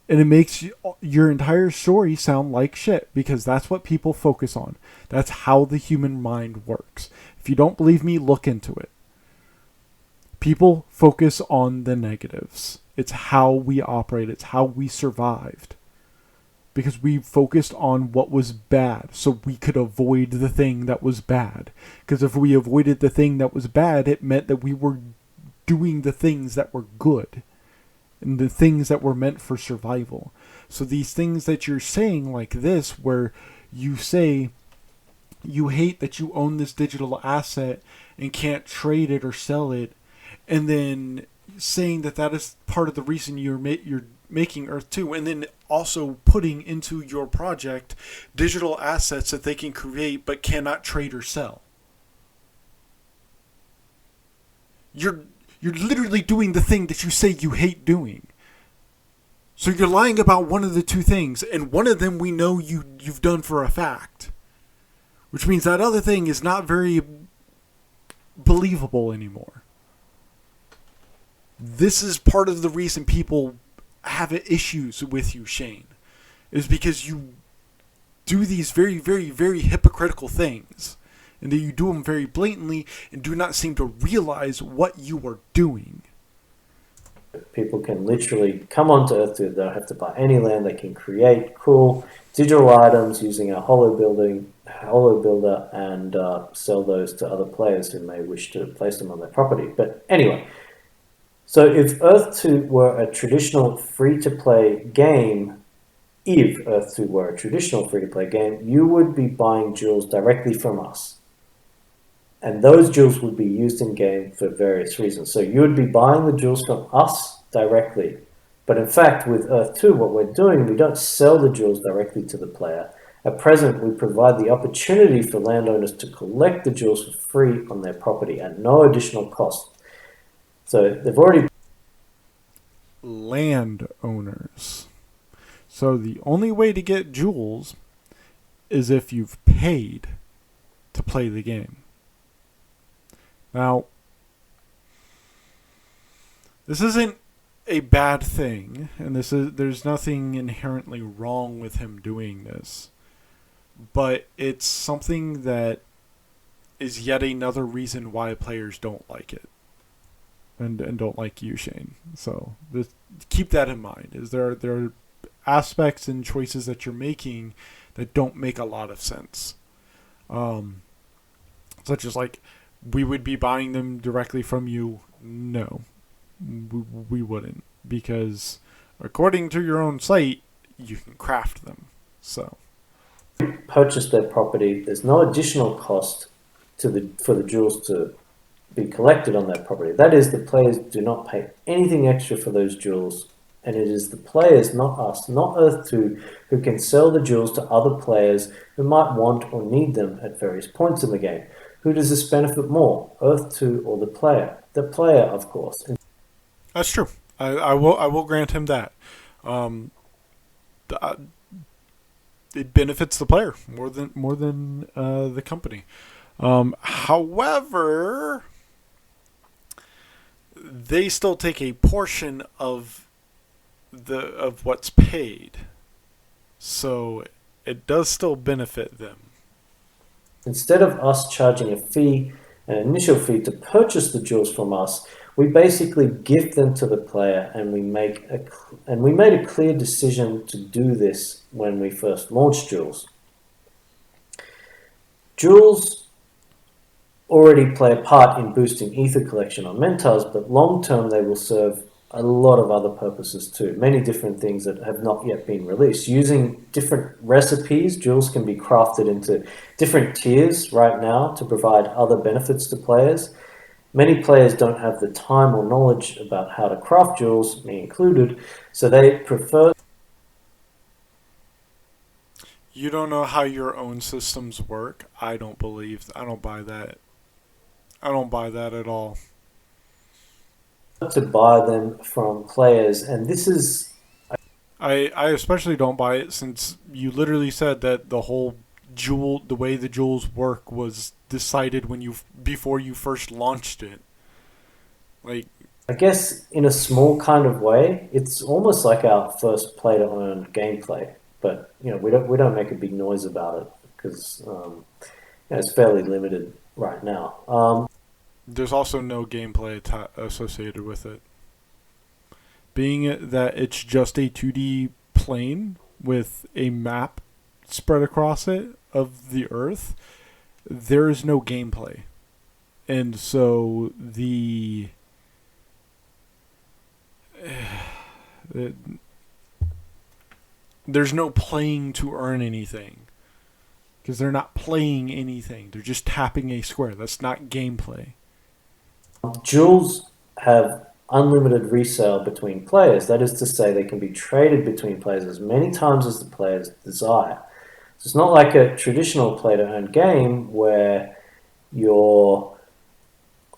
And it makes your entire story sound like shit, because that's what people focus on. That's how the human mind works. If you don't believe me, look into it. People focus on the negatives. It's how we operate. It's how we survived. Because we focused on what was bad, so we could avoid the thing that was bad. Because if we avoided the thing that was bad, it meant that we were doing the things that were good. And the things that were meant for survival. So these things that you're saying like this, where you say you hate that you own this digital asset and can't trade it or sell it, and then saying that that is part of the reason you're making Earth 2, and then also putting into your project digital assets that they can create but cannot trade or sell. You're literally doing the thing that you say you hate doing. So you're lying about one of the two things, and one of them we know you've done for a fact. Which means that other thing is not very believable anymore. This is part of the reason people have issues with you, Shane. Is because you do these very, very, very hypocritical things. And that you do them very blatantly and do not seem to realize what you are doing. People can literally come onto Earth 2. They don't have to buy any land. They can create cool digital items using our holo builder, and sell those to other players who may wish to place them on their property. But anyway, so if Earth 2 were a traditional free-to-play game, you would be buying jewels directly from us. And those jewels would be used in game for various reasons. So you would be buying the jewels from us directly. But in fact, with Earth 2, what we're doing, we don't sell the jewels directly to the player. At present, we provide the opportunity for landowners to collect the jewels for free on their property at no additional cost. So they've already... Landowners. So the only way to get jewels is if you've paid to play the game. Now, this isn't a bad thing, and there's nothing inherently wrong with him doing this, but it's something that is yet another reason why players don't like it. and don't like you, Shane. So keep that in mind. Is there are aspects and choices that you're making that don't make a lot of sense, such as like we would be buying them directly from you. No, we wouldn't, because according to your own site, you can craft them. So Purchase their property. There's no additional cost for the jewels to be collected on that property. That is, the players do not pay anything extra for those jewels, and it is the players, not us, not Earth 2, who can sell the jewels to other players who might want or need them at various points in the game. Who does this benefit more, Earth 2 or the player? The player, of course. that's true. I will grant him that. Um, it benefits the player more than the company. However, they still take a portion of what's paid, so it does still benefit them. Instead of us charging a fee, an initial fee to purchase the jewels from us, we basically give them to the player, and we made a clear decision to do this when we first launched jewels. Jewels already play a part in boosting ether collection on mentors, but long term they will serve a lot of other purposes too. Many different things that have not yet been released. Using different recipes, jewels can be crafted into different tiers right now to provide other benefits to players. Many players don't have the time or knowledge about how to craft jewels, me included, so they prefer. You don't know how your own systems work. I don't buy that. I don't buy that at all. To buy them from players, and this is. I especially don't buy it, since you literally said that the way the jewels work was decided before you first launched it. Like, I guess in a small kind of way, it's almost like our first play to earn gameplay, but we don't make a big noise about it because it's fairly limited right now. there's also no gameplay associated with it. Being that it's just a 2D plane with a map spread across it of the Earth, there is no gameplay. And so there's no playing to earn anything. Because they're not playing anything. They're just tapping a square. That's not gameplay. Jewels have unlimited resale between players. That is to say, they can be traded between players as many times as the players desire. So it's not like a traditional play-to-earn game where you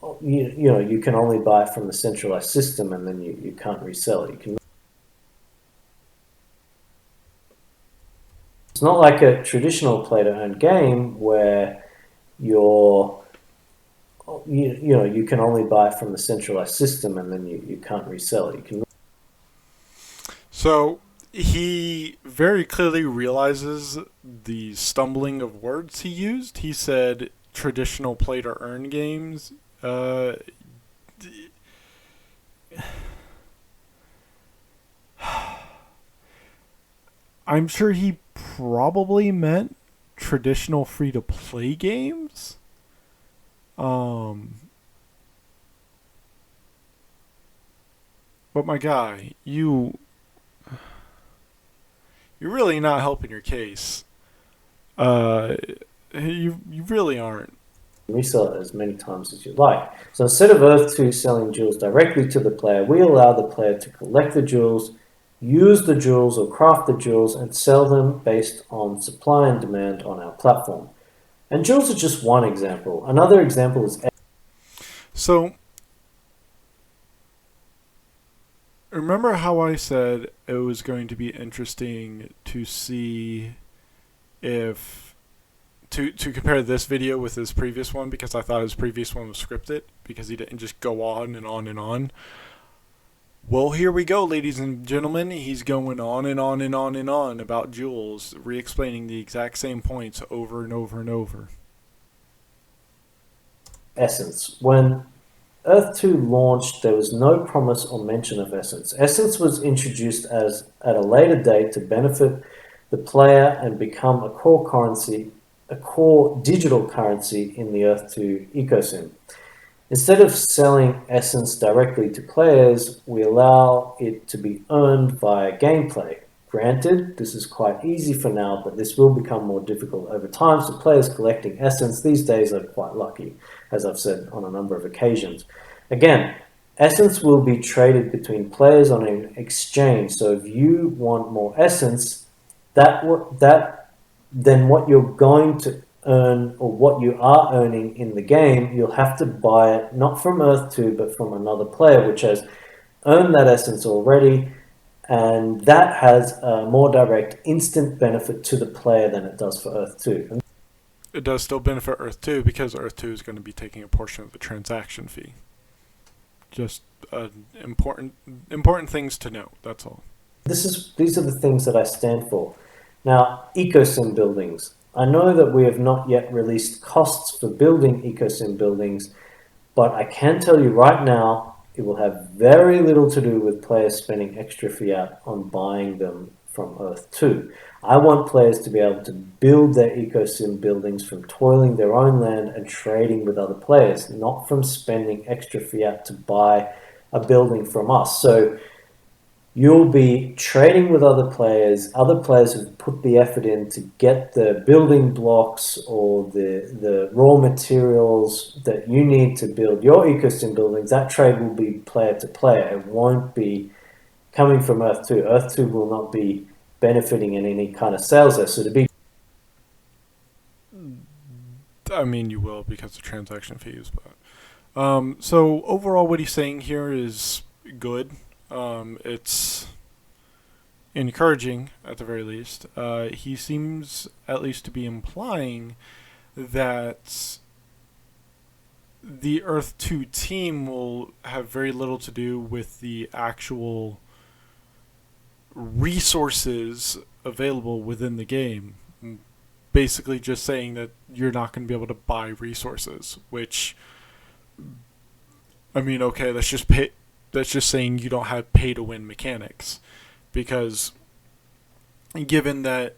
can only buy it from the centralized system and then you can't resell it. It's not like a traditional play-to-earn game where you can only buy it from the centralized system and then you can't resell it. So he very clearly realizes the stumbling of words he used. He said traditional play to earn games. I'm sure he probably meant traditional free to play games. But my guy, you're really not helping your case. You really aren't. Resell it as many times as you like. So instead of Earth 2 selling jewels directly to the player, we allow the player to collect the jewels, use the jewels or craft the jewels, and sell them based on supply and demand on our platform. And jewels are just one example. Another example is. So, remember how I said it was going to be interesting to see if to compare this video with his previous one, because I thought his previous one was scripted because he didn't just go on and on and on. Well, here we go, ladies and gentlemen. He's going on and on and on and on about jewels, re-explaining the exact same points over and over and over. Essence. When Earth 2 launched, there was no promise or mention of Essence. Essence was introduced as at a later date to benefit the player and become a core currency, a core digital currency in the Earth 2 ecosystem. Instead of selling Essence directly to players, we allow it to be earned via gameplay. Granted, this is quite easy for now, but this will become more difficult over time, so players collecting Essence these days are quite lucky, as I've said on a number of occasions. Again, Essence will be traded between players on an exchange, so if you want more Essence, then what you're going to earn, or what you are earning in the game, you'll have to buy it not from Earth 2 but from another player which has earned that Essence already, and that has a more direct instant benefit to the player than it does for Earth 2. And It does still benefit Earth 2 because Earth 2 is going to be taking a portion of the transaction fee. Just important things to note, that's all. these are the things that I stand for. Now, ecosystem buildings. I know that we have not yet released costs for building ecosystem buildings, but I can tell you right now, it will have very little to do with players spending extra fiat on buying them from Earth 2. I want players to be able to build their ecosystem buildings from toiling their own land and trading with other players, not from spending extra fiat to buy a building from us. So you'll be trading with other players who've put the effort in to get the building blocks or the raw materials that you need to build your ecosystem buildings. That trade will be player to player. It won't be coming from Earth 2. Earth 2 will not be benefiting in any kind of sales there. So to be... I mean, you will because of transaction fees, but so overall, what he's saying here is good. It's encouraging at the very least. He seems at least to be implying that the Earth 2 team will have very little to do with the actual resources available within the game. Basically just saying that you're not going to be able to buy resources, which, I mean, okay, that's just saying you don't have pay to win mechanics, because given that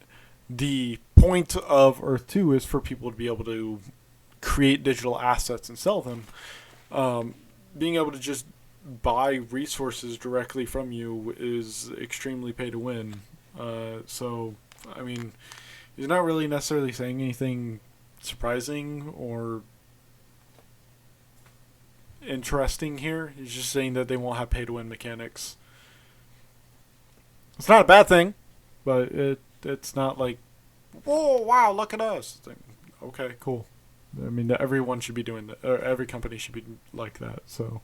the point of Earth 2 is for people to be able to create digital assets and sell them, being able to just buy resources directly from you is extremely pay to win. So, I mean, he's not really necessarily saying anything surprising or interesting here. He's just saying that they won't have pay to win mechanics. It's not a bad thing, but it's not like, whoa, wow, look at us. Okay, cool. I mean, everyone should be doing that, or every company should be like that. So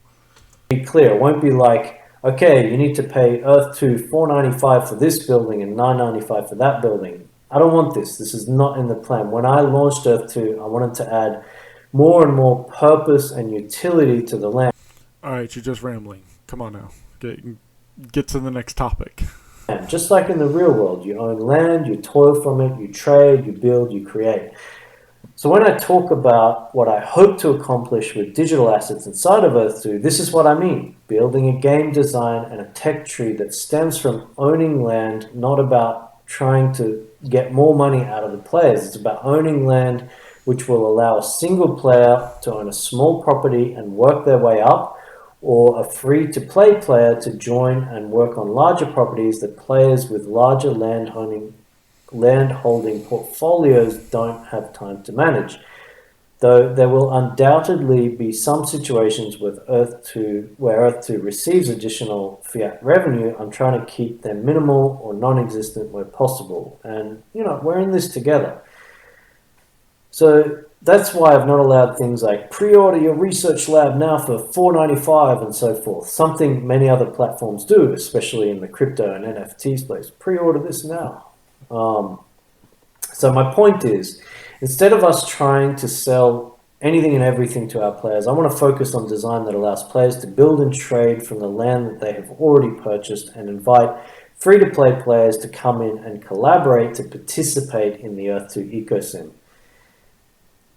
be clear, it won't be like, okay, you need to pay Earth 2 $4.95 for this building and $9.95 for that building. I don't want this. This is not in the plan. When I launched Earth 2, I wanted to add more and more purpose and utility to the land. All right, you're just rambling. Come on now. Get to the next topic. Just like in the real world, you own land, you toil from it, you trade, you build, you create. So when I talk about what I hope to accomplish with digital assets inside of Earth 2, this is what I mean. Building a game design and a tech tree that stems from owning land, not about trying to get more money out of the players. It's about owning land which will allow a single player to own a small property and work their way up, or a free-to-play player to join and work on larger properties that players with larger land-holding portfolios don't have time to manage. Though there will undoubtedly be some situations with where Earth 2 receives additional fiat revenue, I'm trying to keep them minimal or non-existent where possible. And, we're in this together. So that's why I've not allowed things like pre-order your research lab now for $4.95 and so forth. Something many other platforms do, especially in the crypto and NFT space. Pre-order this now. So my point is, instead of us trying to sell anything and everything to our players, I want to focus on design that allows players to build and trade from the land that they have already purchased, and invite free-to-play players to come in and collaborate to participate in the Earth 2 ecosystem.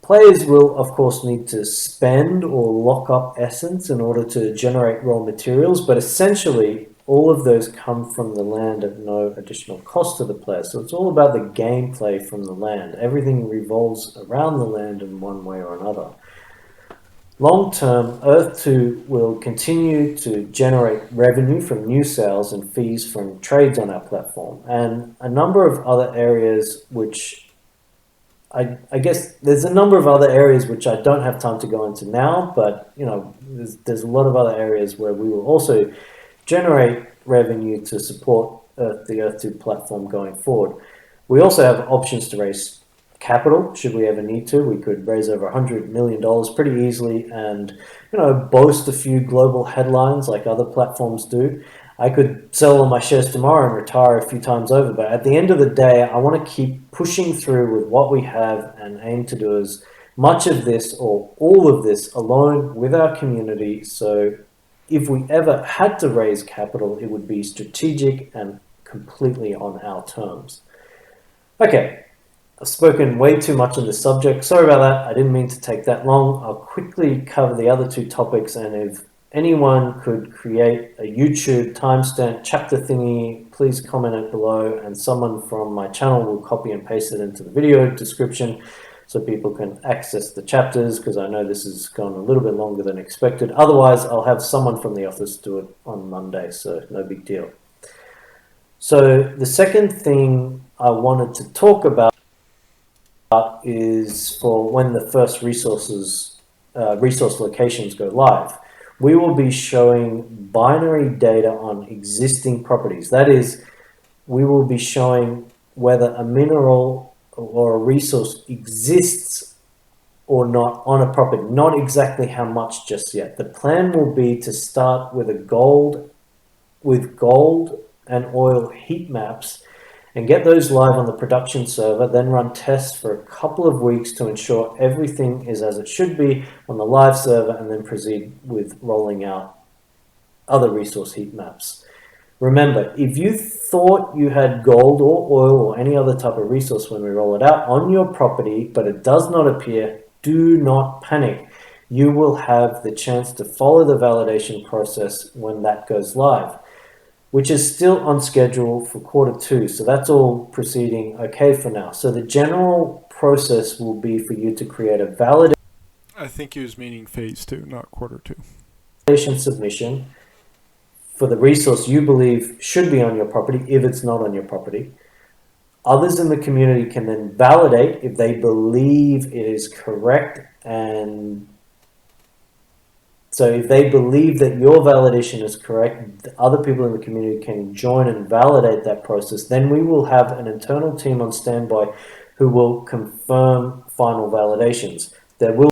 Players will, of course, need to spend or lock up essence in order to generate raw materials, but essentially all of those come from the land at no additional cost to the player. So it's all about the gameplay from the land. Everything revolves around the land in one way or another. Long term, Earth 2 will continue to generate revenue from new sales and fees from trades on our platform, and a number of other areas which I guess there's a number of other areas which I don't have time to go into now, but there's a lot of other areas where we will also generate revenue to support the Earth 2 platform going forward. We also have options to raise capital should we ever need to. We could raise over $100 million pretty easily and boast a few global headlines like other platforms do. I could sell all my shares tomorrow and retire a few times over, but at the end of the day, I want to keep pushing through with what we have and aim to do as much of this or all of this alone with our community. So if we ever had to raise capital, it would be strategic and completely on our terms. Okay, I've spoken way too much on this subject. Sorry about that. I didn't mean to take that long. I'll quickly cover the other two topics, and if anyone could create a YouTube timestamp chapter thingy, please comment it below, and someone from my channel will copy and paste it into the video description so people can access the chapters, because I know this has gone a little bit longer than expected. Otherwise, I'll have someone from the office do it on Monday, so no big deal. So the second thing I wanted to talk about is for when the first resource locations go live. We will be showing binary data on existing properties. That is, we will be showing whether a mineral or a resource exists or not on a property, not exactly how much just yet. The plan will be to start with gold and oil heat maps and get those live on the production server, then run tests for a couple of weeks to ensure everything is as it should be on the live server, and then proceed with rolling out other resource heat maps. Remember, if you thought you had gold or oil or any other type of resource when we roll it out on your property, but it does not appear, do not panic. You will have the chance to follow the validation process when that goes live, which is still on schedule for Q2. So that's all proceeding okay for now. So the general process will be for you to create a validation. I think he was meaning phase 2, not Q2. Submission for the resource you believe should be on your property if it's not on your property. Others in the community can then validate if they believe it is correct, and so if they believe that your validation is correct, other people in the community can join and validate that process. Then we will have an internal team on standby who will confirm final validations. There will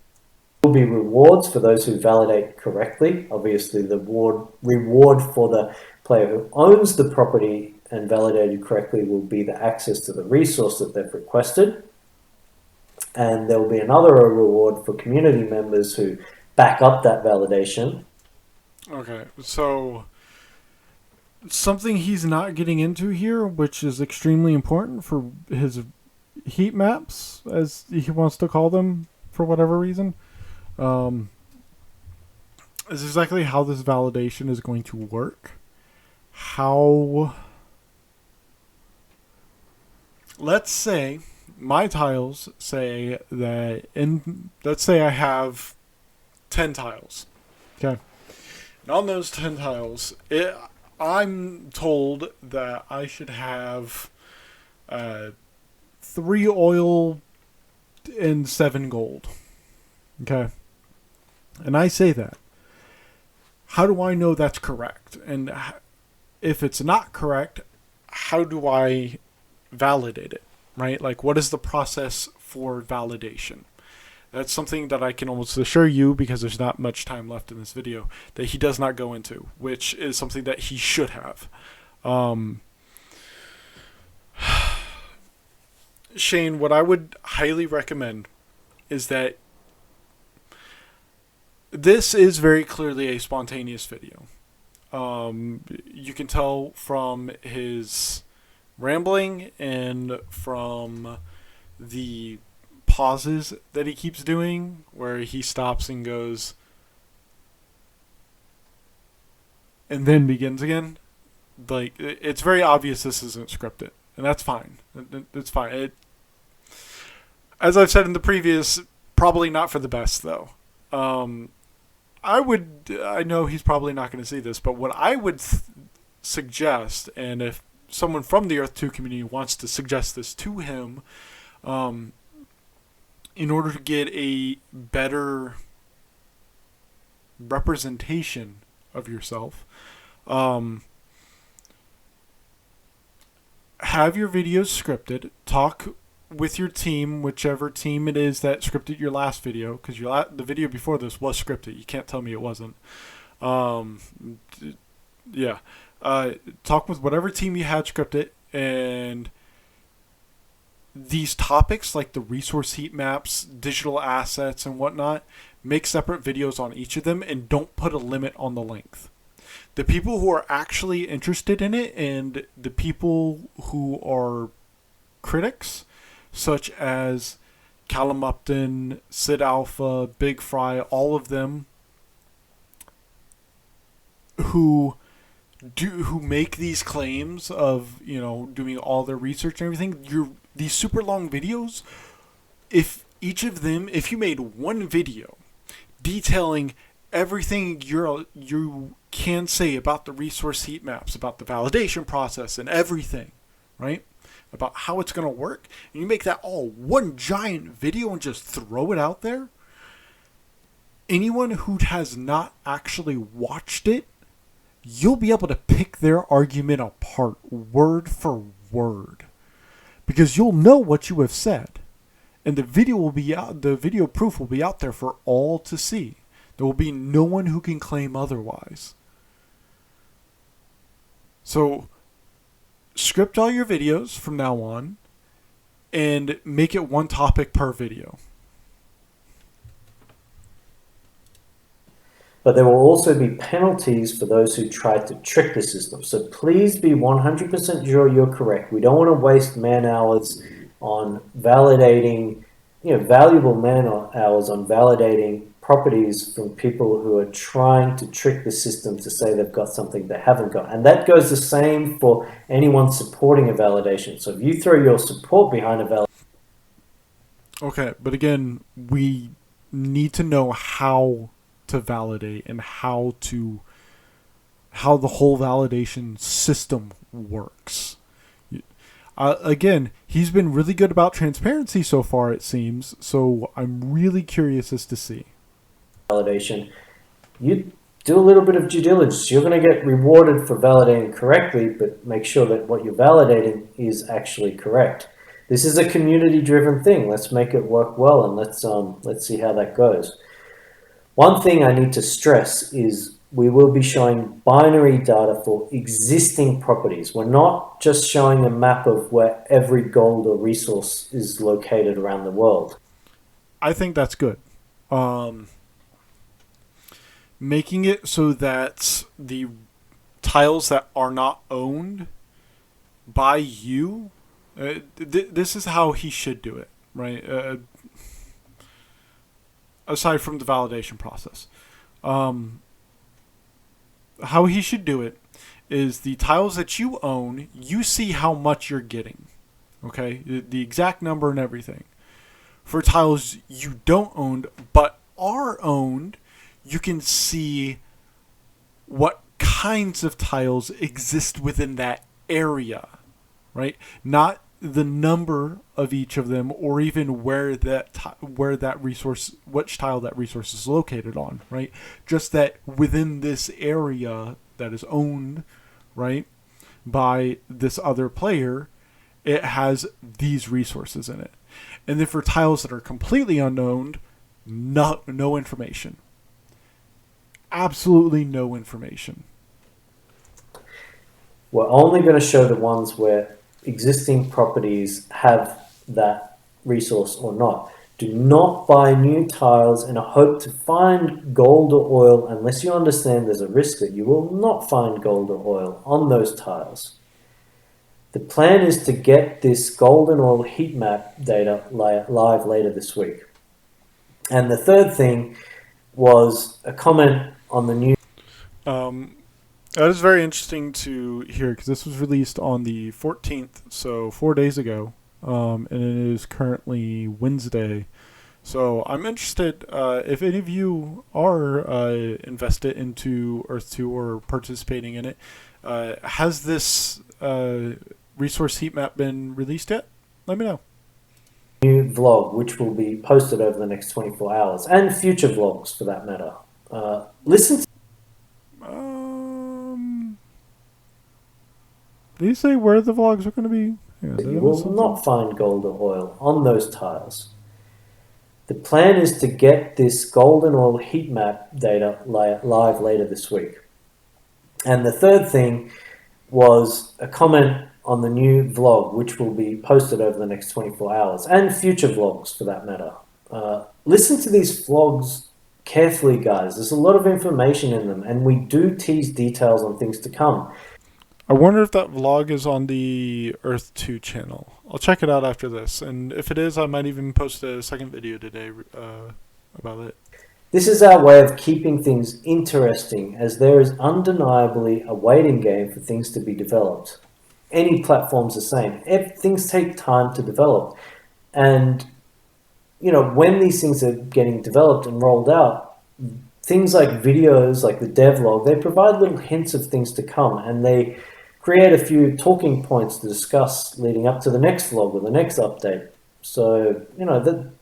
be rewards for those who validate correctly. Obviously, the reward for the player who owns the property and validated correctly will be the access to the resource that they've requested. And there will be another reward for community members who back up that validation. Okay, so something he's not getting into here, which is extremely important for his heat maps, as he wants to call them for whatever reason, is exactly how this validation is going to work. Let's say my tiles say that let's say I have 10 tiles. Okay. And on those 10 tiles, I'm told that I should have 3 oil and 7 gold. Okay. And I say that. How do I know that's correct? And if it's not correct, how do I validate it? Right? Like, what is the process for validation? That's something that I can almost assure you, because there's not much time left in this video, that he does not go into, which is something that he should have. Shane, what I would highly recommend is that this is very clearly a spontaneous video. You can tell from his rambling and from the pauses that he keeps doing where he stops and goes and then begins again. Like, it's very obvious this isn't scripted, and that's fine. It's fine. As I've said in the previous, probably not for the best though. I know he's probably not going to see this, but what I would suggest, and if someone from the Earth 2 community wants to suggest this to him, in order to get a better representation of yourself, have your videos scripted. Talk with your team, whichever team it is that scripted your last video, because the video before this was scripted. You can't tell me it wasn't. Yeah. Talk with whatever team you had scripted, and these topics like the resource heat maps, digital assets, and whatnot, make separate videos on each of them, and don't put a limit on the length. The people who are actually interested in it and the people who are critics, such as Callum Upton, Sid Alpha, Big Fry, all of them who make these claims of, doing all their research and everything, these super long videos, if you made one video detailing everything you can say about the resource heat maps, about the validation process and everything, right? About how it's going to work, and you make that all one giant video and just throw it out there, anyone who has not actually watched it, you'll be able to pick their argument apart word for word, because you'll know what you have said, and the video proof will be out there for all to see. There will be no one who can claim otherwise. So script all your videos from now on and make it one topic per video. But there will also be penalties for those who try to trick the system. So please be 100% sure you're correct. We don't want to waste man hours on validating, valuable man hours on validating properties from people who are trying to trick the system to say they've got something they haven't got. And that goes the same for anyone supporting a validation. So if you throw your support behind a validation... Okay, but again, we need to know how to validate and how the whole validation system works. Again, he's been really good about transparency so far, it seems, so I'm really curious as to see. Validation, you do a little bit of due diligence. You're going to get rewarded for validating correctly, but make sure that what you're validating is actually correct. This is a community-driven thing. Let's make it work well, and let's see how that goes. One thing I need to stress is we will be showing binary data for existing properties. We're not just showing a map of where every gold or resource is located around the world. I think that's good. Making it so that the tiles that are not owned by you, this is how he should do it, right? Aside from the validation process. How he should do it is the tiles that you own, you see how much you're getting. Okay? The exact number and everything. For tiles you don't own but are owned, you can see what kinds of tiles exist within that area, right? Not the number of each of them, or even where that resource, which tile that resource is located on, right? Just that within this area that is owned, right, by this other player, it has these resources in it. And then for tiles that are completely unknown, no information. Absolutely no information. We're only going to show the ones where existing properties have that resource or not. Do not buy new tiles in a hope to find gold or oil unless you understand there's a risk that you will not find gold or oil on those tiles. The plan is to get this golden oil heat map data live later this week. And the third thing was a comment on the new. That is very interesting to hear because this was released on the 14th, so 4 days ago, and it is currently Wednesday. So I'm interested if any of you are invested into Earth 2 or participating in it. Has this resource heat map been released yet? Let me know. New vlog, which will be posted over the next 24 hours, and future vlogs for that matter. Listen. Did you say where the vlogs are going to be? You will not find gold or oil on those tiles. The plan is to get this golden oil heat map data live later this week. And the third thing was a comment on the new vlog, which will be posted over the next 24 hours, and future vlogs for that matter. Listen to these vlogs carefully, guys. There's a lot of information in them, and we do tease details on things to come. I wonder if that vlog is on the Earth 2 channel. I'll check it out after this, and if it is, I might even post a second video today about it. This is our way of keeping things interesting, as there is undeniably a waiting game for things to be developed. Any platform's the same. Things take time to develop. And, when these things are getting developed and rolled out, things like videos, like the devlog, they provide little hints of things to come, and they create a few talking points to discuss leading up to the next vlog or the next update. So,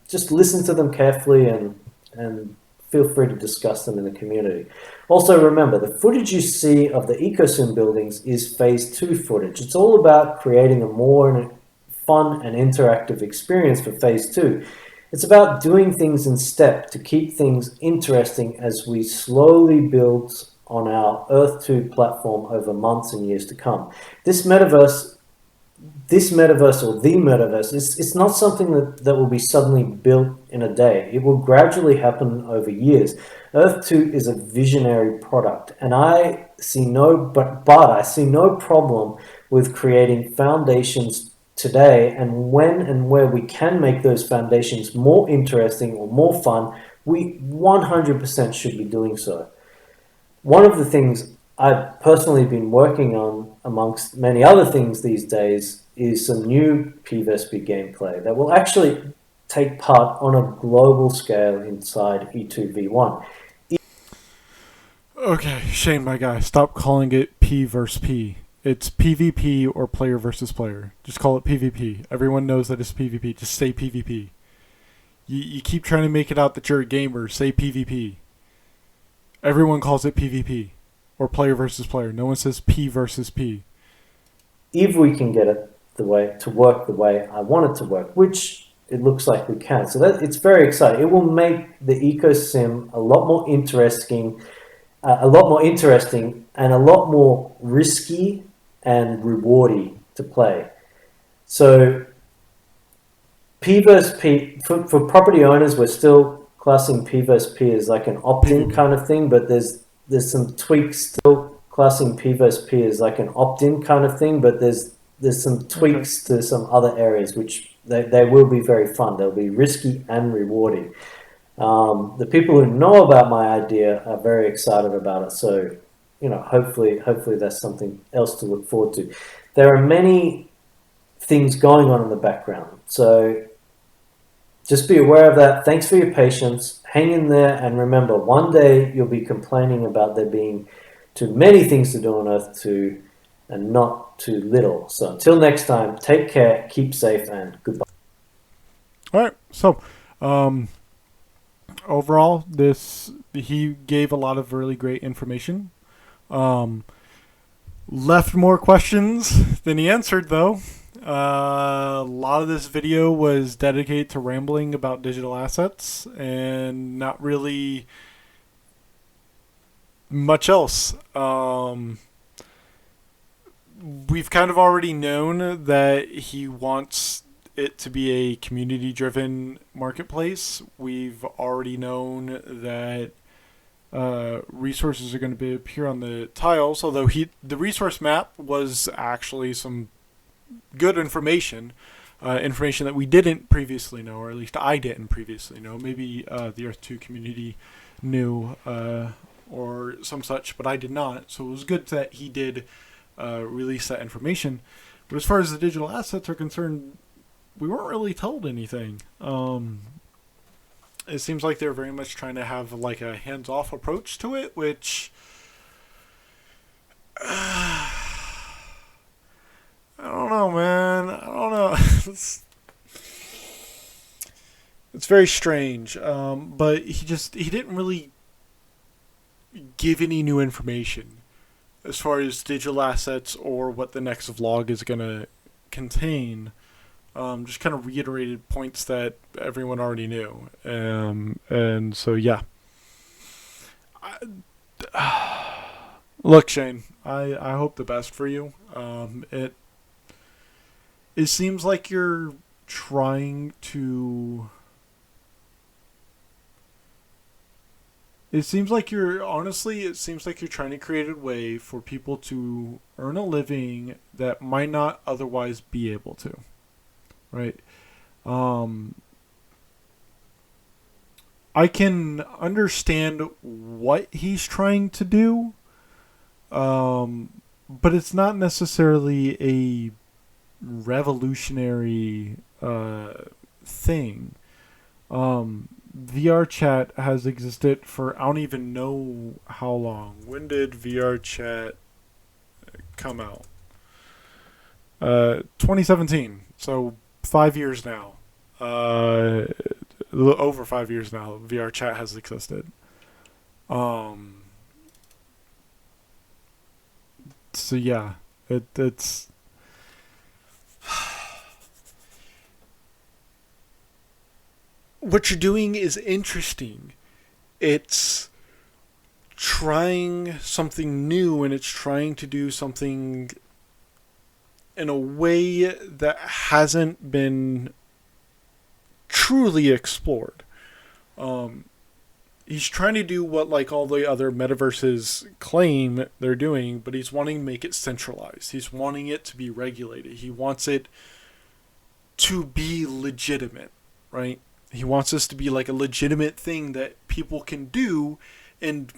just listen to them carefully and feel free to discuss them in the community. Also remember, the footage you see of the ecosystem buildings is phase 2 footage. It's all about creating a more fun and interactive experience for phase 2. It's about doing things in step to keep things interesting as we slowly build on our Earth 2 platform over months and years to come. This metaverse or the metaverse, it's not something that will be suddenly built in a day. It will gradually happen over years. Earth 2 is a visionary product, and I see no problem with creating foundations today, and when and where we can make those foundations more interesting or more fun, we 100% should be doing so. One of the things I've personally been working on, amongst many other things these days, is some new PvP gameplay that will actually take part on a global scale inside E2v1. Okay, Shane, my guy, stop calling it P versus P. It's PvP or player versus player. Just call it PvP. Everyone knows that it's PvP. Just say PvP. You keep trying to make it out that you're a gamer. Say PvP. Everyone calls it PvP or player versus player. No one says P versus P. If we can get it to work the way I want it to work, which it looks like we can. So it's very exciting. It will make the ecosystem a lot more interesting and a lot more risky and rewardy to play. So P versus P, for property owners, we're still classing P versus P as like an opt-in kind of thing, but there's some tweaks still classing P versus P as like an opt-in kind of thing, but there's some tweaks to some other areas which they will be very fun. They'll be risky and rewarding. The people who know about my idea are very excited about it. So, hopefully that's something else to look forward to. There are many things going on in the background. So just be aware of that. Thanks for your patience. Hang in there. And remember, one day you'll be complaining about there being too many things to do on Earth 2 and not too little. So until next time, take care, keep safe, and goodbye. All right. So, overall, he gave a lot of really great information. Left more questions than he answered, though. A lot of this video was dedicated to rambling about digital assets and not really much else. We've kind of already known that he wants it to be a community-driven marketplace. We've already known that resources are going to appear on the tiles, although the resource map was actually some good information, information that we didn't previously know, or at least I didn't previously know. Maybe the Earth 2 community knew or some such, but I did not. So it was good that he did release that information. But as far as the digital assets are concerned, we weren't really told anything. It seems like they're very much trying to have like a hands-off approach to it, which I don't know, man. I don't know. It's very strange. But he didn't really give any new information as far as digital assets or what the next vlog is gonna contain. Just kind of reiterated points that everyone already knew. And so yeah. Look, Shane, I hope the best for you. It seems like you're trying to. It seems like you're honestly. It seems like you're trying to create a way for people to earn a living that might not otherwise be able to, right? Um, I can understand what he's trying to do, but it's not necessarily a revolutionary thing. VR chat has existed for I don't even know how long. When did VR chat come out? 2017. So 5 years now. A little over 5 years now. VR chat has existed. So yeah, it's what you're doing is interesting. It's trying something new, and it's trying to do something in a way that hasn't been truly explored. He's trying to do what like all the other metaverses claim they're doing, but he's wanting to make it centralized. He's wanting it to be regulated. He wants it to be legitimate, right? He wants this to be like a legitimate thing that people can do, and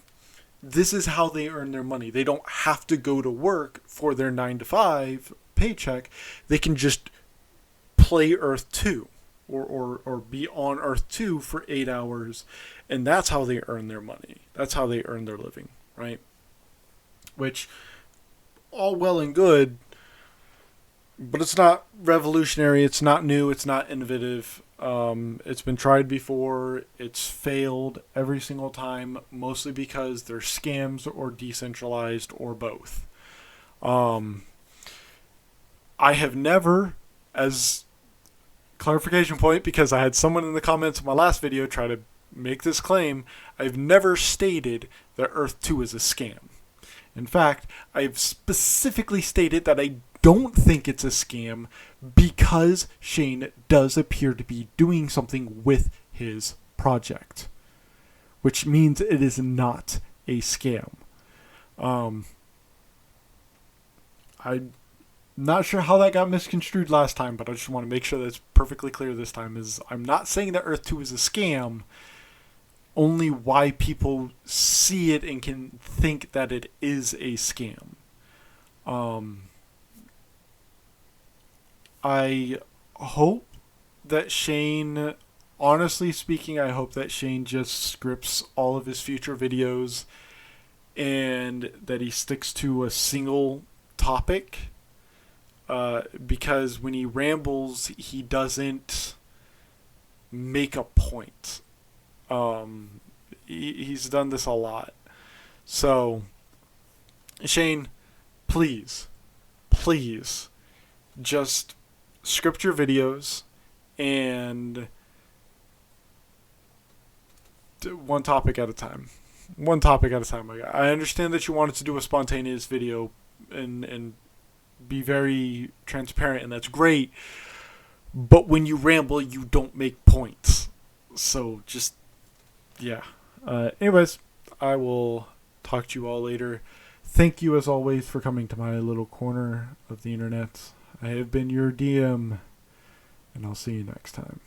this is how they earn their money. They don't have to go to work for their 9 to 5 paycheck. They can just play Earth 2 or be on Earth 2 for 8 hours, and that's how they earn their money. That's how they earn their living, right? Which, all well and good, but it's not revolutionary, it's not new, it's not innovative. It's been tried before. It's failed every single time, mostly because they're scams or decentralized or both. I have never, as clarification point, because I had someone in the comments of my last video try to make this claim, I've never stated that Earth 2 is a scam. In fact, I've specifically stated that I don't think it's a scam because Shane does appear to be doing something with his project, which means it is not a scam. I'm not sure how that got misconstrued last time, but I just want to make sure that's perfectly clear this time. Is I'm not saying that Earth 2 is a scam, only why people see it and can think that it is a scam. I hope that Shane, honestly speaking, I hope that Shane just scripts all of his future videos and that he sticks to a single topic. Because when he rambles, he doesn't make a point. He's done this a lot. So, Shane, please, just script your videos and one topic at a time. One topic at a time. I understand that you wanted to do a spontaneous video and be very transparent, and that's great. But when you ramble, you don't make points. So just, yeah. Anyways, I will talk to you all later. Thank you, as always, for coming to my little corner of the internet. I have been your DM, and I'll see you next time.